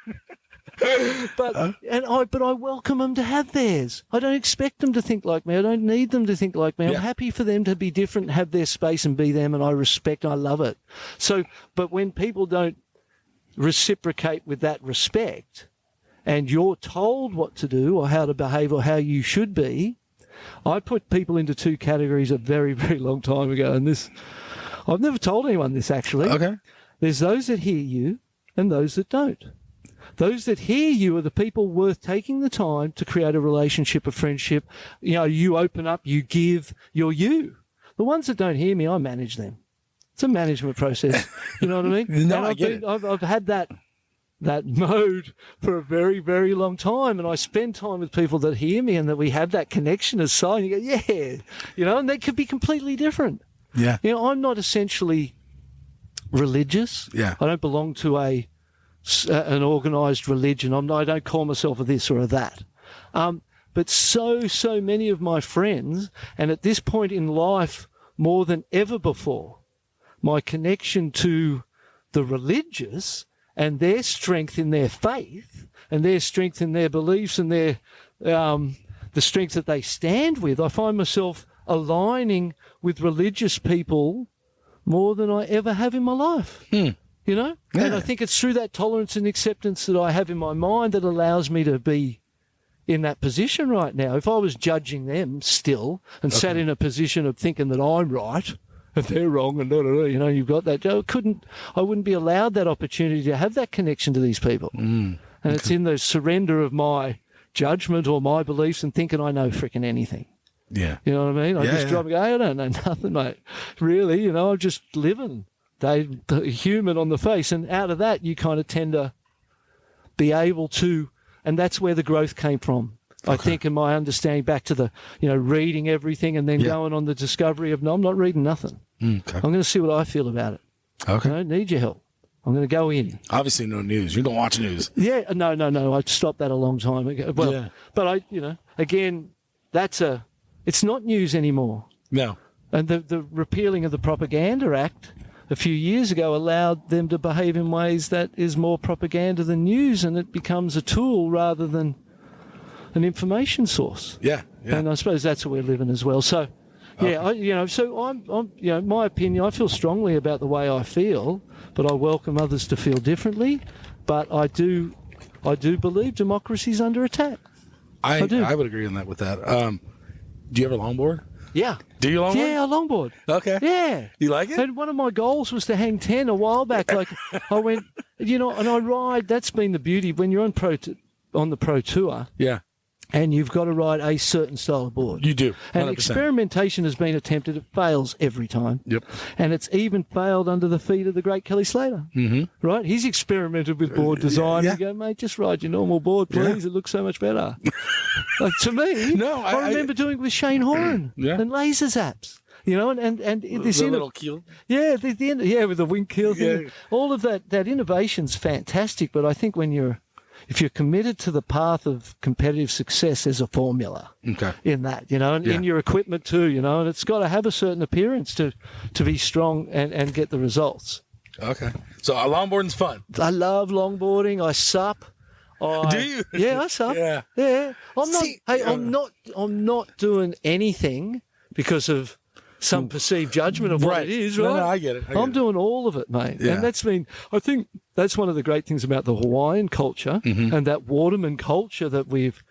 But I welcome them to have theirs. I don't expect them to think like me. I don't need them to think like me. Yeah. I'm happy for them to be different, have their space and be them, and I respect, I love it. So, but when people don't reciprocate with that respect, and you're told what to do or how to behave or how you should be, I put people into two categories a very, very long time ago, and this, I've never told anyone this actually. Okay. There's those that hear you and those that don't. Those that hear you are the people worth taking the time to create a relationship, a friendship. You open up, you give, you're you. The ones that don't hear me, I manage them. It's a management process. You know what I mean? No, and I get it. I've had that mode for a very, very long time, and I spend time with people that hear me and that we have that connection as sign. You go, yeah, and that could be completely different. Yeah. I'm not essentially religious. Yeah. I don't belong to an organised religion. I don't call myself a this or a that. But so many of my friends, and at this point in life more than ever before, my connection to the religious and their strength in their faith and their strength in their beliefs and their the strength that they stand with, I find myself aligning with religious people more than I ever have in my life. And I think it's through that tolerance and acceptance that I have in my mind that allows me to be in that position right now. If I was judging them still and sat in a position of thinking that I'm right and they're wrong and you've got that, I wouldn't be allowed that opportunity to have that connection to these people. And it's in the surrender of my judgment or my beliefs and thinking I know frickin' anything. Yeah. You know what I mean? I just drop and go, I don't know nothing, mate. Really, I'm just living. The human on the face. And out of that, you kind of tend to be able to, and that's where the growth came from. I think, in my understanding, back to the, reading everything and then going on the discovery of, no, I'm not reading nothing. I'm going to see what I feel about it. Okay. I don't need your help. I'm going to go in. Obviously no news. You don't watch news. Yeah, no. I stopped that a long time ago. Well, but again, it's not news anymore. No. And the repealing of the Propaganda Act a few years ago allowed them to behave in ways that is more propaganda than news, and it becomes a tool rather than an information source. Yeah. And I suppose that's what we're living as well. So, yeah, so I'm, my opinion, I feel strongly about the way I feel, but I welcome others to feel differently. But I do believe democracy's under attack. I do. I would agree on that with that. Do you have a longboard? Yeah. Do you longboard? Yeah, a longboard. Okay. Yeah. You like it? And one of my goals was to hang 10 a while back. Like, I went, and I ride, that's been the beauty when you're on the Pro Tour. Yeah. And you've got to ride a certain style of board. You do. 100%. And experimentation has been attempted. It fails every time. Yep. And it's even failed under the feet of the great Kelly Slater. Mm-hmm. Right? He's experimented with board design. Yeah. You go, mate, just ride your normal board, please. Yeah. It looks so much better. To me, No, I remember doing it with Shane Horan and laser zaps. And this the little keel. Yeah, the end. Yeah, with the wing keel thing. Yeah. All of that innovation's fantastic. But I think if you're committed to the path of competitive success, there's a formula in that, and in your equipment too, and it's got to have a certain appearance to be strong and get the results. Okay. So longboarding's fun. I love longboarding. I sup. Do you? Yeah, I sup. Yeah. Yeah. I'm not doing anything because of some perceived judgment of what it is, right? No, I get it. I'm doing all of it, mate. Yeah. And I think that's one of the great things about the Hawaiian culture and that waterman culture that we've,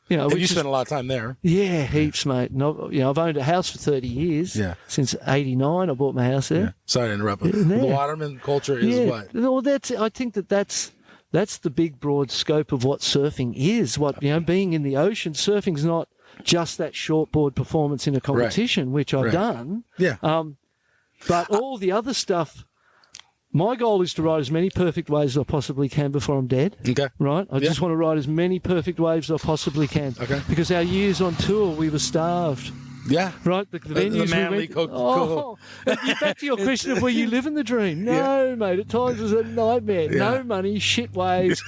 and you spent a lot of time there. Yeah, heaps, mate. And I've owned a house for 30 years. Yeah. Since 89, I bought my house there. Yeah. Sorry to interrupt. But the waterman culture is what? Well, I think that's the big, broad scope of what surfing is. Being in the ocean, surfing's not just that shortboard performance in a competition, which I've done. Yeah. But all the other stuff, my goal is to ride as many perfect waves as I possibly can before I'm dead. Okay. Right? I just want to ride as many perfect waves as I possibly can. Okay. Because our years on tour, we were starved. Yeah. Right? The venues we went... back to your question of were you living the dream? No, mate. At times it was a nightmare. Yeah. No money, shit waves,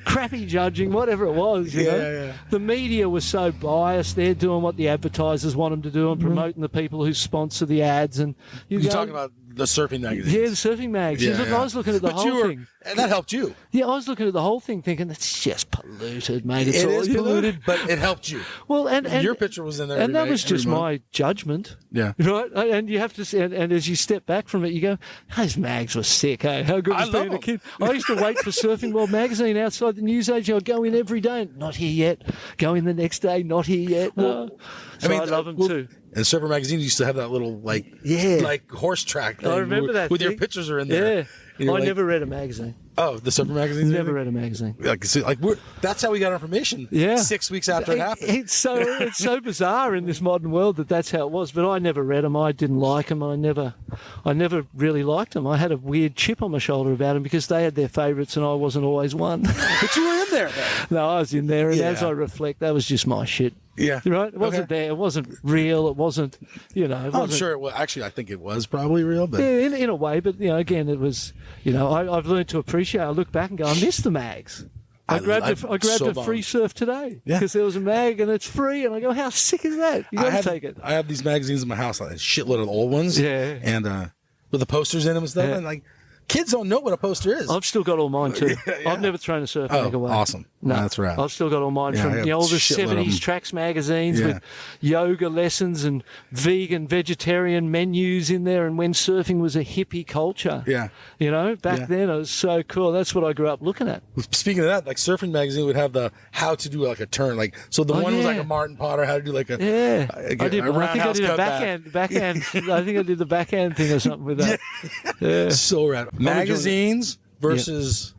crappy judging, whatever it was. You know? Yeah. The media was so biased. They're doing what the advertisers want them to do and promoting the people who sponsor the ads. And you're talking about the surfing magazines. Yeah, the surfing magazines. I was looking at the whole thing. And that helped you. Yeah, I was looking at the whole thing thinking, that's just polluted, mate. It is polluted, but it helped you. Well, and your picture was in there. And that was just my judgment. Yeah. Right? And you have to, and as you step back from it, you go, those mags were sick, eh? How good was being a kid? I used to wait for Surfing World magazine outside the newsagent. I'd go in every day. Not here yet. Go in the next day. Not here yet. No. So I love them too. And Surfer Magazine used to have that little like horse track thing. I remember that with your pictures are in there. Yeah. I never read a magazine. Oh, the Surfer Magazine? Never read a magazine. That's how we got information. Yeah. 6 weeks after it happened. It's so bizarre in this modern world that's how it was. But I never read them. I didn't like them. I never really liked them. I had a weird chip on my shoulder about them because they had their favourites and I wasn't always one. But you were in there, though. No, I was in there. And as I reflect, that was just my shit. Yeah. Right? It wasn't there. It wasn't real. It wasn't, I'm sure it was. Actually, I think it was probably real. But yeah, in a way. But, again, it was, I've learned to appreciate. I look back and go, I miss the mags. I grabbed a free surf today because there was a mag and it's free. And I go, how sick is that? You got to take it. I have these magazines in my house, like a shitload of old ones. Yeah. And with the posters in them and stuff. Yeah. And like, kids don't know what a poster is. I've still got all mine too. I've never thrown a surf mag away. Awesome. No, that's right. I've still got all mine from all the 70s Tracks magazines with yoga lessons and vegan, vegetarian menus in there. And when surfing was a hippie culture. Yeah. Back then it was so cool. That's what I grew up looking at. Speaking of that, like Surfing Magazine would have the how to do like a turn. Like, so the one was like a Martin Potter, how to do like a I think I did a backhand. I think I did the backhand thing or something with that. Yeah. So rad. Magazines versus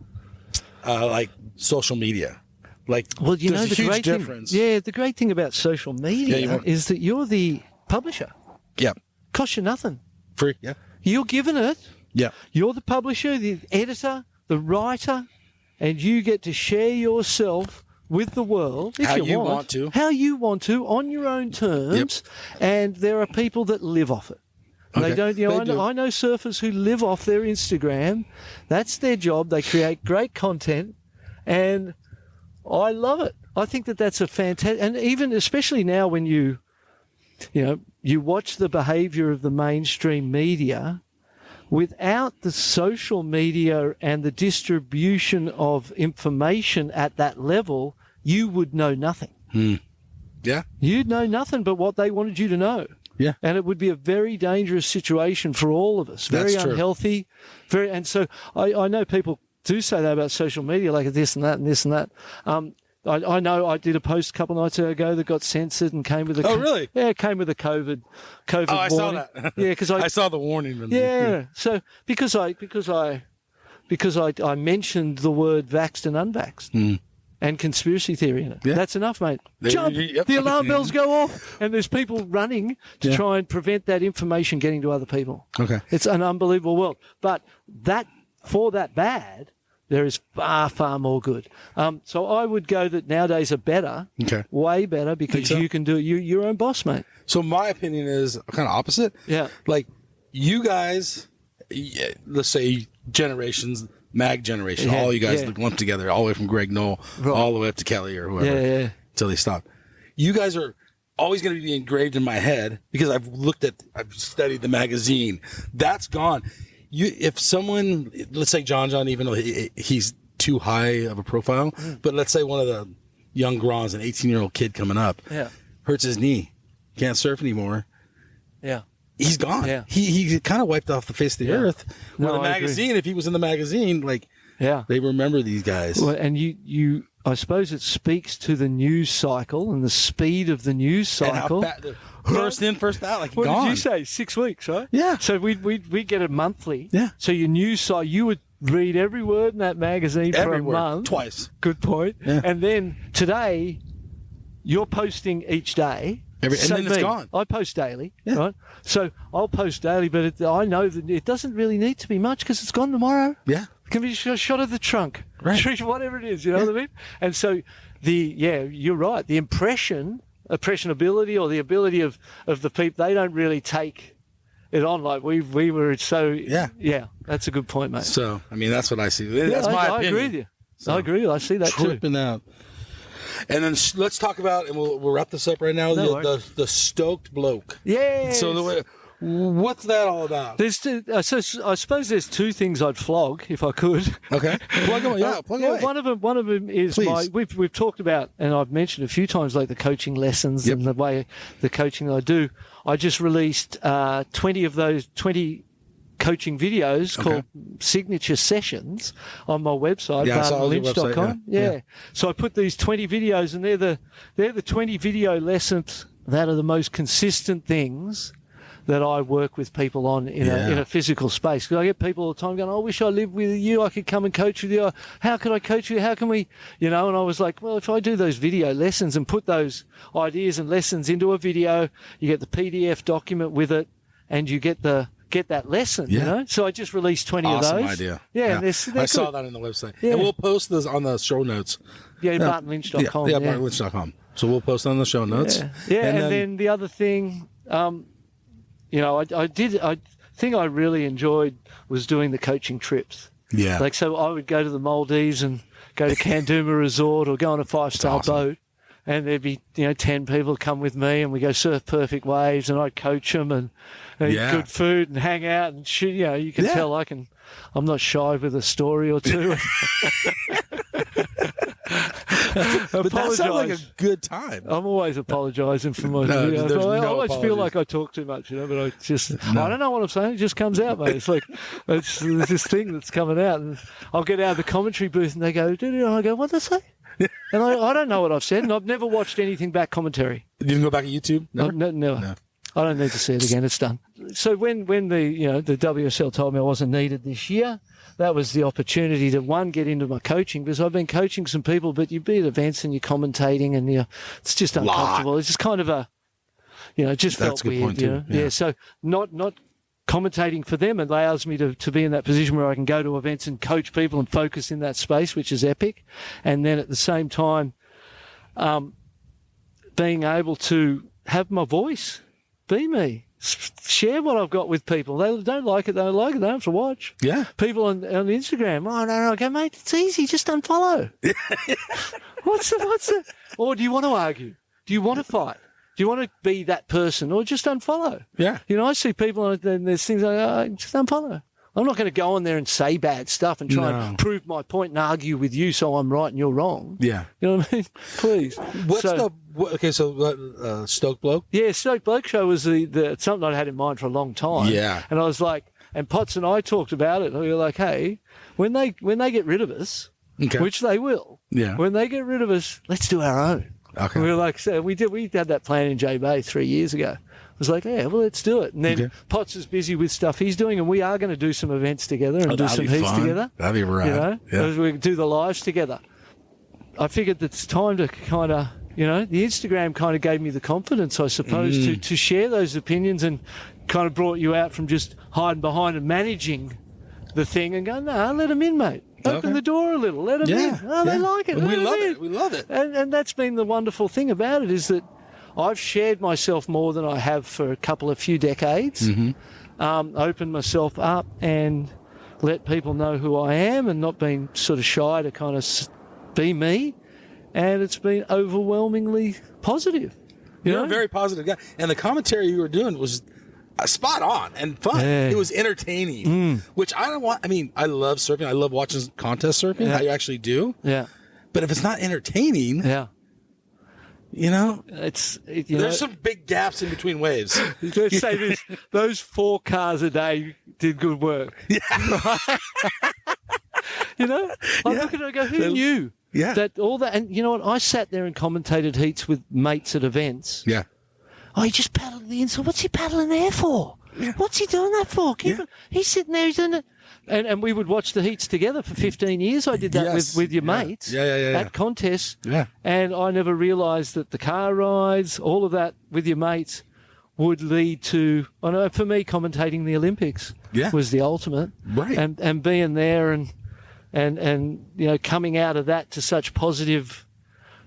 like social media. Like, well, there's a huge difference. The great thing about social media is that you're the publisher. Yeah. Costs you nothing. Free. Yeah. You're given it. Yeah. You're the publisher, the editor, the writer, and you get to share yourself with the world if how you want to. How you want to, on your own terms. Yep. And there are people that live off it. Okay. They don't, I know surfers who live off their Instagram. That's their job. They create great content, and I love it. I think that's a fantastic, and even especially now when you watch the behaviour of the mainstream media, without the social media and the distribution of information at that level, you would know nothing. Yeah. You'd know nothing but what they wanted you to know. Yeah. And it would be a very dangerous situation for all of us. Very That's true. unhealthy. And so I know people do say that about social media, like this and that and this and that. I know I did a post a couple of nights ago that got censored and came with a... Oh, really? Yeah, it came with a COVID Oh, I saw warning. that. Yeah, because I saw the warning. Yeah, so because I mentioned the word vaxxed and unvaxxed and conspiracy theory in it. Yeah. That's enough, mate. There- Jump! yep. The alarm bells go off, and there's people running to try and prevent that information getting to other people. Okay. It's an unbelievable world. But for that bad, there is far, far more good. So I would go that nowadays are better, Okay. way better, because so? you can do it. You're your own boss, mate. So my opinion is kind of opposite. Yeah. Like you guys, let's say generations, mag generation, Yeah, all you guys yeah. lumped together, all the way from Greg Knoll Right. all the way up to Kelly or whoever, Yeah. until they stop. You guys are always going to be engraved in my head because I've studied the magazine. That's gone. If someone, let's say John, even though he's too high of a profile, but let's say one of the young Grons, an 18-year-old kid coming up, Yeah. hurts his knee, can't surf anymore. Yeah. He's gone. Yeah. He kind of wiped off the face of the Yeah. earth. Where No, the I agree. magazine, if he was in the magazine, like Yeah. they remember these guys. Well, and I suppose it speaks to the news cycle and the speed of the news And how cycle. first in, first out, like What gone. did you say? 6 weeks, right? Yeah. So we get it monthly. Yeah. So your news cycle, you would read every word in that magazine for Everywhere, a month. twice. Good point. Yeah. And then today, you're posting each day. And So then it's me, gone. I post daily, Yeah. right? So I'll post daily, but I know that it doesn't really need to be much because it's gone tomorrow. Yeah. It can be a shot of the trunk, Right. whatever it is, you know what I mean? And so you're right. The impressionability or the ability of the people, they don't really take it on like we were. So yeah, that's a good point, mate. So I mean, that's what I see. That's my I opinion. agree with you. So, I agree. I see that too. Tripping out. And then let's talk about, and we'll wrap this up right now. No The stoked bloke. Yeah. So what's that all about? There's I suppose there's two things I'd flog if I could. Okay, plug away. Yeah, plug away. One of them is Please. we've talked about, and I've mentioned a few times, like the coaching lessons Yep. and the way the coaching I do. I just released 20 coaching videos called signature sessions on my website, Yeah, I saw it on your website, bartonlynch.com. yeah. So I put these 20 videos, and they're the 20 video lessons that are the most consistent things that I work with people on in a physical space. Because I get people all the time going, I wish I lived with you. I could come and coach with you. How could I coach you? How can we, And I was like, well, if I do those video lessons and put those ideas and lessons into a video, you get the PDF document with it, and you get that lesson, Yeah. So I just released 20 of those. Awesome idea. Yeah. They're I saw good. that in the website. Yeah. And we'll post this on the show notes. Yeah, bartonlynch.com. Yeah, bartonlynch.com. So we'll post it on the show notes. Yeah, and then the other thing, I think I really enjoyed was doing the coaching trips. Yeah. Like, so I would go to the Maldives and go to Kanduma Resort or go on a 5-star awesome. boat, and there'd be 10 people come with me, and we go surf perfect waves, and I'd coach them and eat Yeah. good food and hang out and shoot. You can Yeah. tell I'm not shy with a story or two. But that sounds like a good time. I'm always apologising for my No, videos. there's I no always feel apologies. like I talk too much, but I just I don't know what I'm saying. It just comes out, mate. It's like there's this thing that's coming out, and I'll get out of the commentary booth, and they go, and I go, what did they say? And I don't know what I've said, and I've never watched anything back commentary. You didn't go back to YouTube? Never? Never. No. I don't need to see it again. It's done. So when the WSL told me I wasn't needed this year, that was the opportunity to get into my coaching, because I've been coaching some people, but you be at events and you're commentating, and it's just uncomfortable. It's just kind of it just That's felt a good weird. point too. Yeah. So not commentating for them allows me to be in that position where I can go to events and coach people and focus in that space, which is epic. And then at the same time, being able to have my voice, be me, share what I've got with people. They don't like it, they don't like it, they don't have to watch. Yeah. People on Instagram, no, I go, mate, it's easy, just unfollow. What's the, or do you want to argue? Do you want to fight? Do you want to be that person, or just unfollow? Yeah. I see people and there's things like, just unfollow. I'm not going to go on there and say bad stuff and try and prove my point and argue with you so I'm right and you're wrong. Yeah. You know what I mean? Please. Stoke Bloke? Yeah, Stoke Bloke Show was the something I'd had in mind for a long time. Yeah. And I was like, and Potts and I talked about it, and we were like, hey, when they get rid of us, which they will, when they get rid of us, let's do our own. Okay. And we were like, so we had that plan in J Bay 3 years ago. I was like, yeah, well, let's do it. And then Potts is busy with stuff he's doing, and we are going to do some events together and do some heats together. That'd be right. You know, we do the lives together. I figured that it's time to kind of, the Instagram kind of gave me the confidence, I suppose, to share those opinions and kind of brought you out from just hiding behind and managing the thing and go, no, let them in, mate. Open the door a little. Let them in. Oh, they like it. We love it. We love it. And that's been the wonderful thing about it is that I've shared myself more than I have for a few decades, opened myself up and let people know who I am and not being sort of shy to kind of be me. And it's been overwhelmingly positive. You're a very positive guy. And the commentary you were doing was spot on and fun. Yeah. It was entertaining, which I don't want. I mean, I love surfing. I love watching contest surfing. I actually do. Yeah. But if it's not entertaining, there's some big gaps in between waves. Let's say this: those 4 cars a day did good work. Yeah. Right? I look at it and go, who knew? Yeah. That all that, and you know what? I sat there and commentated heats with mates at events. Yeah. Oh, he just paddled the inside. What's he paddling there for? Yeah. What's he doing that for? He's sitting there, he's doing it. And we would watch the heats together for 15 years. I did that with your mates at contests. Yeah. And I never realised that the car rides, all of that with your mates would lead to, for me, commentating the Olympics was the ultimate. Right. And being there and coming out of that to such positive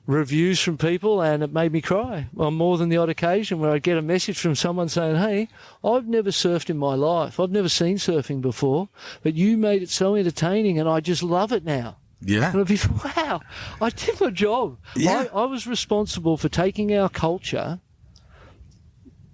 reviews from people, and it made me cry on more than the odd occasion where I'd get a message from someone saying, hey, I've never surfed in my life. I've never seen surfing before, but you made it so entertaining and I just love it now. Yeah. And I'd be, wow, I did my job. Yeah. I was responsible for taking our culture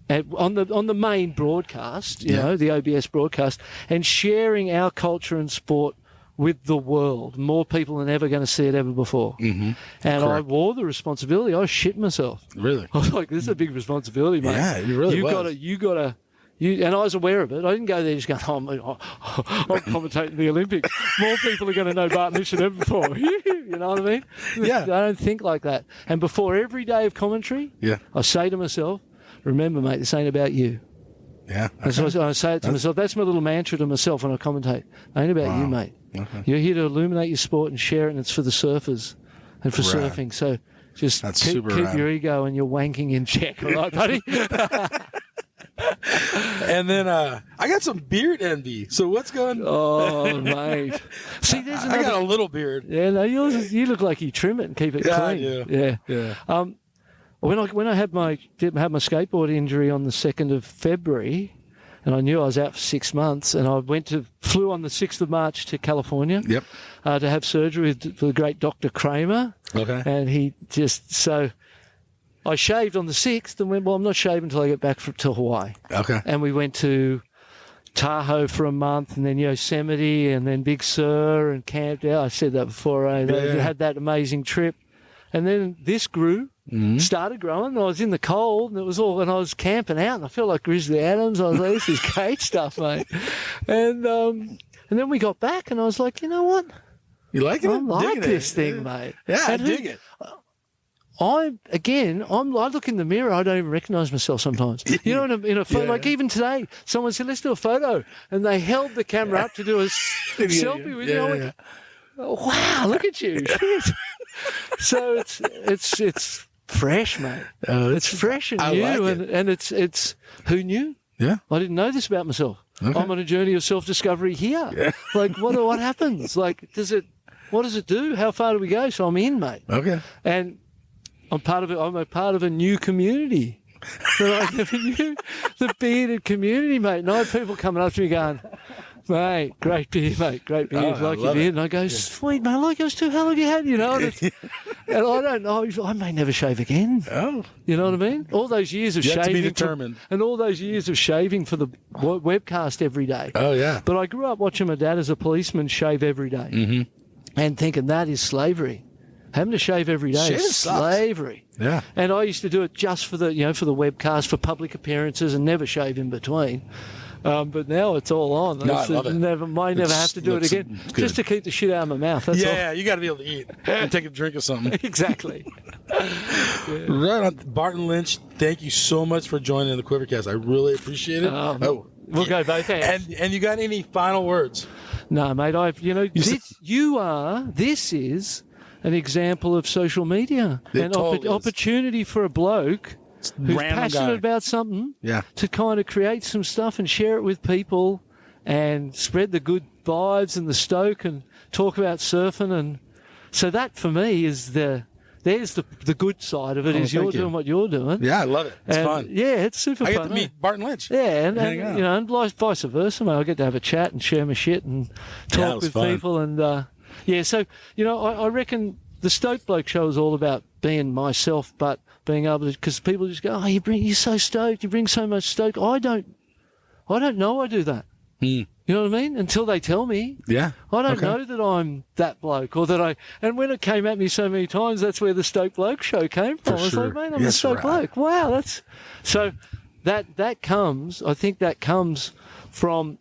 on the main broadcast, the OBS broadcast, and sharing our culture and sport with the world. More people than ever going to see it ever before. Mm-hmm. And I wore the responsibility. I shit myself. Really? I was like, this is a big responsibility, mate. Yeah, you really You got to, and I was aware of it. I didn't go there just going, I'm commentating the Olympics. More people are going to know Barton Lynch than ever before. You know what I mean? Yeah. I don't think like that. And before every day of commentary, I say to myself, remember, mate, this ain't about you. Yeah. Okay. So I say it to myself. That's my little mantra to myself when I commentate. It ain't about you, mate. Okay. You're here to illuminate your sport and share it, and it's for the surfers and for surfing. So just keep your ego and your wanking in check, all right, buddy? And then I got some beard envy. So what's going on? Oh, mate. See, there's another... I got a little beard. Yeah, no, you look like you trim it and keep it clean. I do. Yeah. When I had my skateboard injury on the 2nd of February, and I knew I was out for 6 months, and I flew on the 6th of March to California to have surgery with the great Dr. Kramer. Okay. And I shaved on the 6th and went, well, I'm not shaving until I get back to Hawaii. Okay. And we went to Tahoe for a month, and then Yosemite, and then Big Sur, and camped out. I said that before. I had that amazing trip. And then this grew. Mm-hmm. Started growing. I was in the cold, and and I was camping out, and I felt like Grizzly Adams. I was like, this is great stuff, mate. And then we got back, and I was like, you know what? You like it? I like this thing, mate. Yeah, I dig it. I look in the mirror, I don't even recognize myself sometimes. You know, in a photo, like even today, someone said, let's do a photo, and they held the camera up to do a selfie with you. I went, wow, look at you. So it's fresh, mate. It's fresh and new, and it's who knew? Yeah, I didn't know this about myself. Okay. I'm on a journey of self-discovery here. Yeah. Like, what happens? Like, what does it do? How far do we go? So I'm in, mate. Okay. And I'm part of it. I'm a part of a new community. So I never knew the bearded community, mate. And I had people coming up to me going, Mate, great beer, mate. Great beer. Oh, Like I your love beer. it. And I go, sweet, mate, like yours too. How long have you had? You know, and, and I don't know. I may never shave again. Oh, You know what I mean? All those years of yet to shaving. be determined. And all those years of shaving for the webcast every day. Oh, yeah. But I grew up watching my dad as a policeman shave every day. Mm-hmm. And thinking that is slavery. Having to shave every day Shaving is sucks. slavery. Yeah. And I used to do it just for the webcast, for public appearances, and never shave in between. But now it's all on. No, I love it. Never have to do it again, good. just to keep the shit out of my mouth. That's Yeah, you got to be able to eat and take a drink of something. all. Exactly. Right on. Barton Lynch, thank you so much for joining the QuiverCast. I really appreciate it. We'll go both hands. And you got any final words? No, mate. This is an example of social media, It an totally is. opportunity for a bloke who's Random passionate guy. about something Yeah. to kind of create some stuff and share it with people and spread the good vibes and the stoke and talk about surfing. And so that for me is there's the good side of it, is you're thank you. doing what you're doing. Yeah, I love it. It's And, fun. Yeah, it's super I fun. get to meet Barton Lynch. Yeah, and Hang out. you know, and vice versa, mate. I get to have a chat and share my shit and Yeah, it talk was with fun. people, and so you know, I reckon the Stoke Bloke Show is all about being myself, but being able to, because people just go, oh, you're so stoked, you bring so much stoke. I don't know I do that. You know what I mean? Until they tell me. Yeah. I don't Okay. know that I'm that bloke, or that and when it came at me so many times, that's where the Stoke Bloke Show came from. I was sure. like, mate, I'm Yes, a Stoke right. Bloke. Wow, that's so that comes. I think that comes from,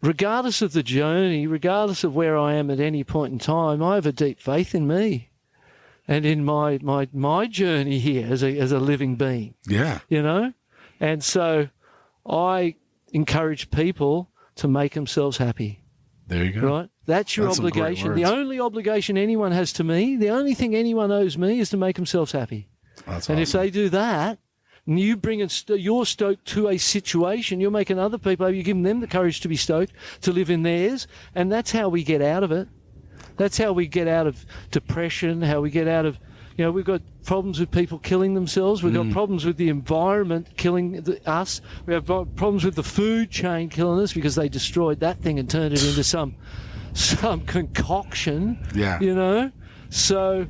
regardless of the journey, regardless of where I am at any point in time, I have a deep faith in me and in my journey here as a living being. Yeah. You know, and so I encourage people to make themselves happy. There you go. Right? That's your That's some great obligation. The words. only obligation anyone has to me, the only thing anyone owes me, is to make themselves happy. That's And if awesome. they do that, and you bring your stoke to a situation, you're making other people, you're giving them the courage to be stoked, to live in theirs, and that's how we get out of it. That's how we get out of depression, how we get out of, you know, we've got problems with people killing themselves. We've got problems with the environment killing us. We have problems with the food chain killing us because they destroyed that thing and turned it into some concoction. Yeah. You know? So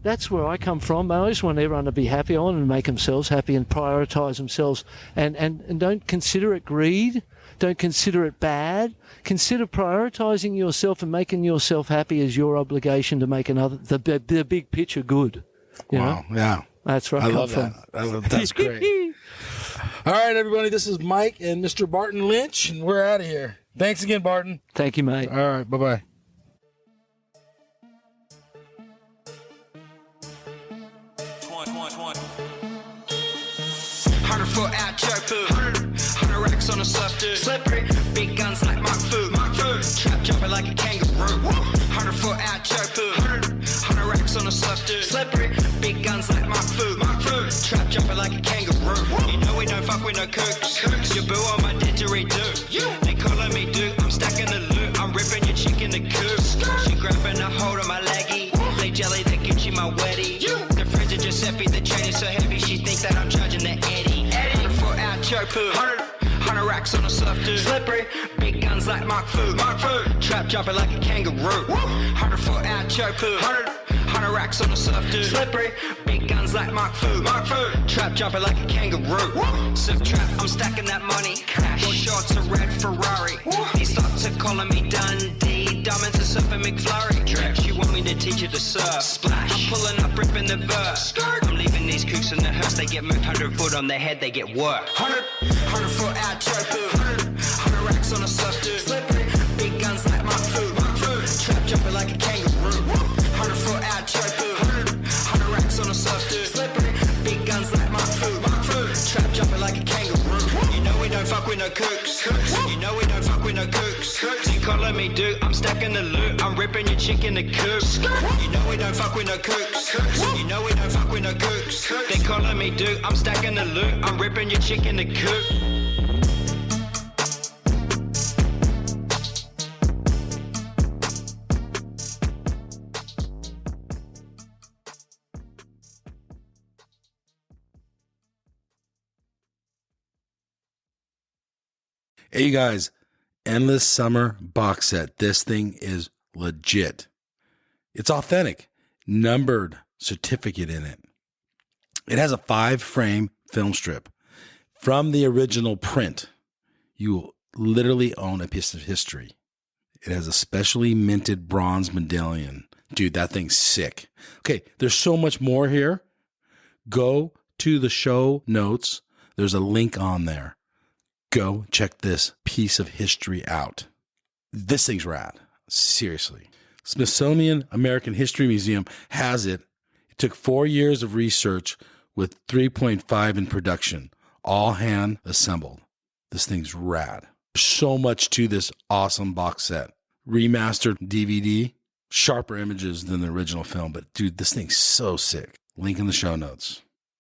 that's where I come from. I just want everyone to be happy. I want them to make themselves happy and prioritise themselves, and don't consider it greed. Don't consider it bad. Consider prioritising yourself and making yourself happy as your obligation to make the big picture good. You Wow. know? Yeah. That's where I I come love from. that. That's great. All right, everybody. This is Mike and Mr. Barton Lynch, and we're out of here. Thanks again, Barton. Thank you, mate. All right. Bye-bye. 100 foot out choke food. 100 racks on a surf dude. Slippery, big guns like Mark Food. Trap jumping like a kangaroo. 100 foot out choke food. 100 racks on a surf dude. Slippery, big guns like Mark Food. Trap jumping like a kangaroo. You know we don't fuck with no kooks. Your boo on my didgeridoo. They calling me dude. I'm stacking the loot. I'm ripping your chick in the coop. She grabbing a hold of my leggy. Play jelly that gives you my wetty. The fridge of Giuseppe, the chain is so heavy. She thinks that I'm charging the Eddie. 100 foot out choke food. 100 racks on a surf dude. Slippery, big guns like Mark Food. Trap jumping like a kangaroo. 100 foot out choke food. 100 racks on a surf dude. Slippery, big guns like Mark Food. Trap jumping like a kangaroo. Surf trap, I'm stacking that money. Cash. Four shots of red Ferrari. He starts to calling me Dundee. Diamonds are surfing McFlurry. She want me to teach her to surf. Splash. I'm pulling up, ripping the verse. I'm leaving these kooks in the hearse. They get moved 100 foot on their head, they get work. 100 foot out choke food. 100 racks on a surf dude. Slippery, big guns like Mark Food. Trap jumping like a kangaroo. 100 foot out choke food. 100 racks on a surf dude. Slippery, big guns like Mark Food. Trap jumping like a kangaroo. You know we don't fuck with no kooks. You know we don't fuck with no kooks. You calling me dude, I'm stacking the loot. I'm ripping your chick in the coop. You know we don't fuck with no kooks. You know we don't fuck with no kooks. They calling me dude, I'm stacking the loot. I'm ripping your chick in the coop. Hey, you guys, Endless Summer box set. This thing is legit. It's authentic. Numbered certificate in it. It has a 5-frame film strip from the original print. You will literally own a piece of history. It has a specially minted bronze medallion. Dude, that thing's sick. Okay, there's so much more here. Go to the show notes. There's a link on there. Go check this piece of history out. This thing's rad. Seriously. Smithsonian American History Museum has it. It took 4 years of research with 3.5 in production, all hand assembled. This thing's rad. So much to this awesome box set. Remastered DVD, sharper images than the original film, but dude, this thing's so sick. Link in the show notes.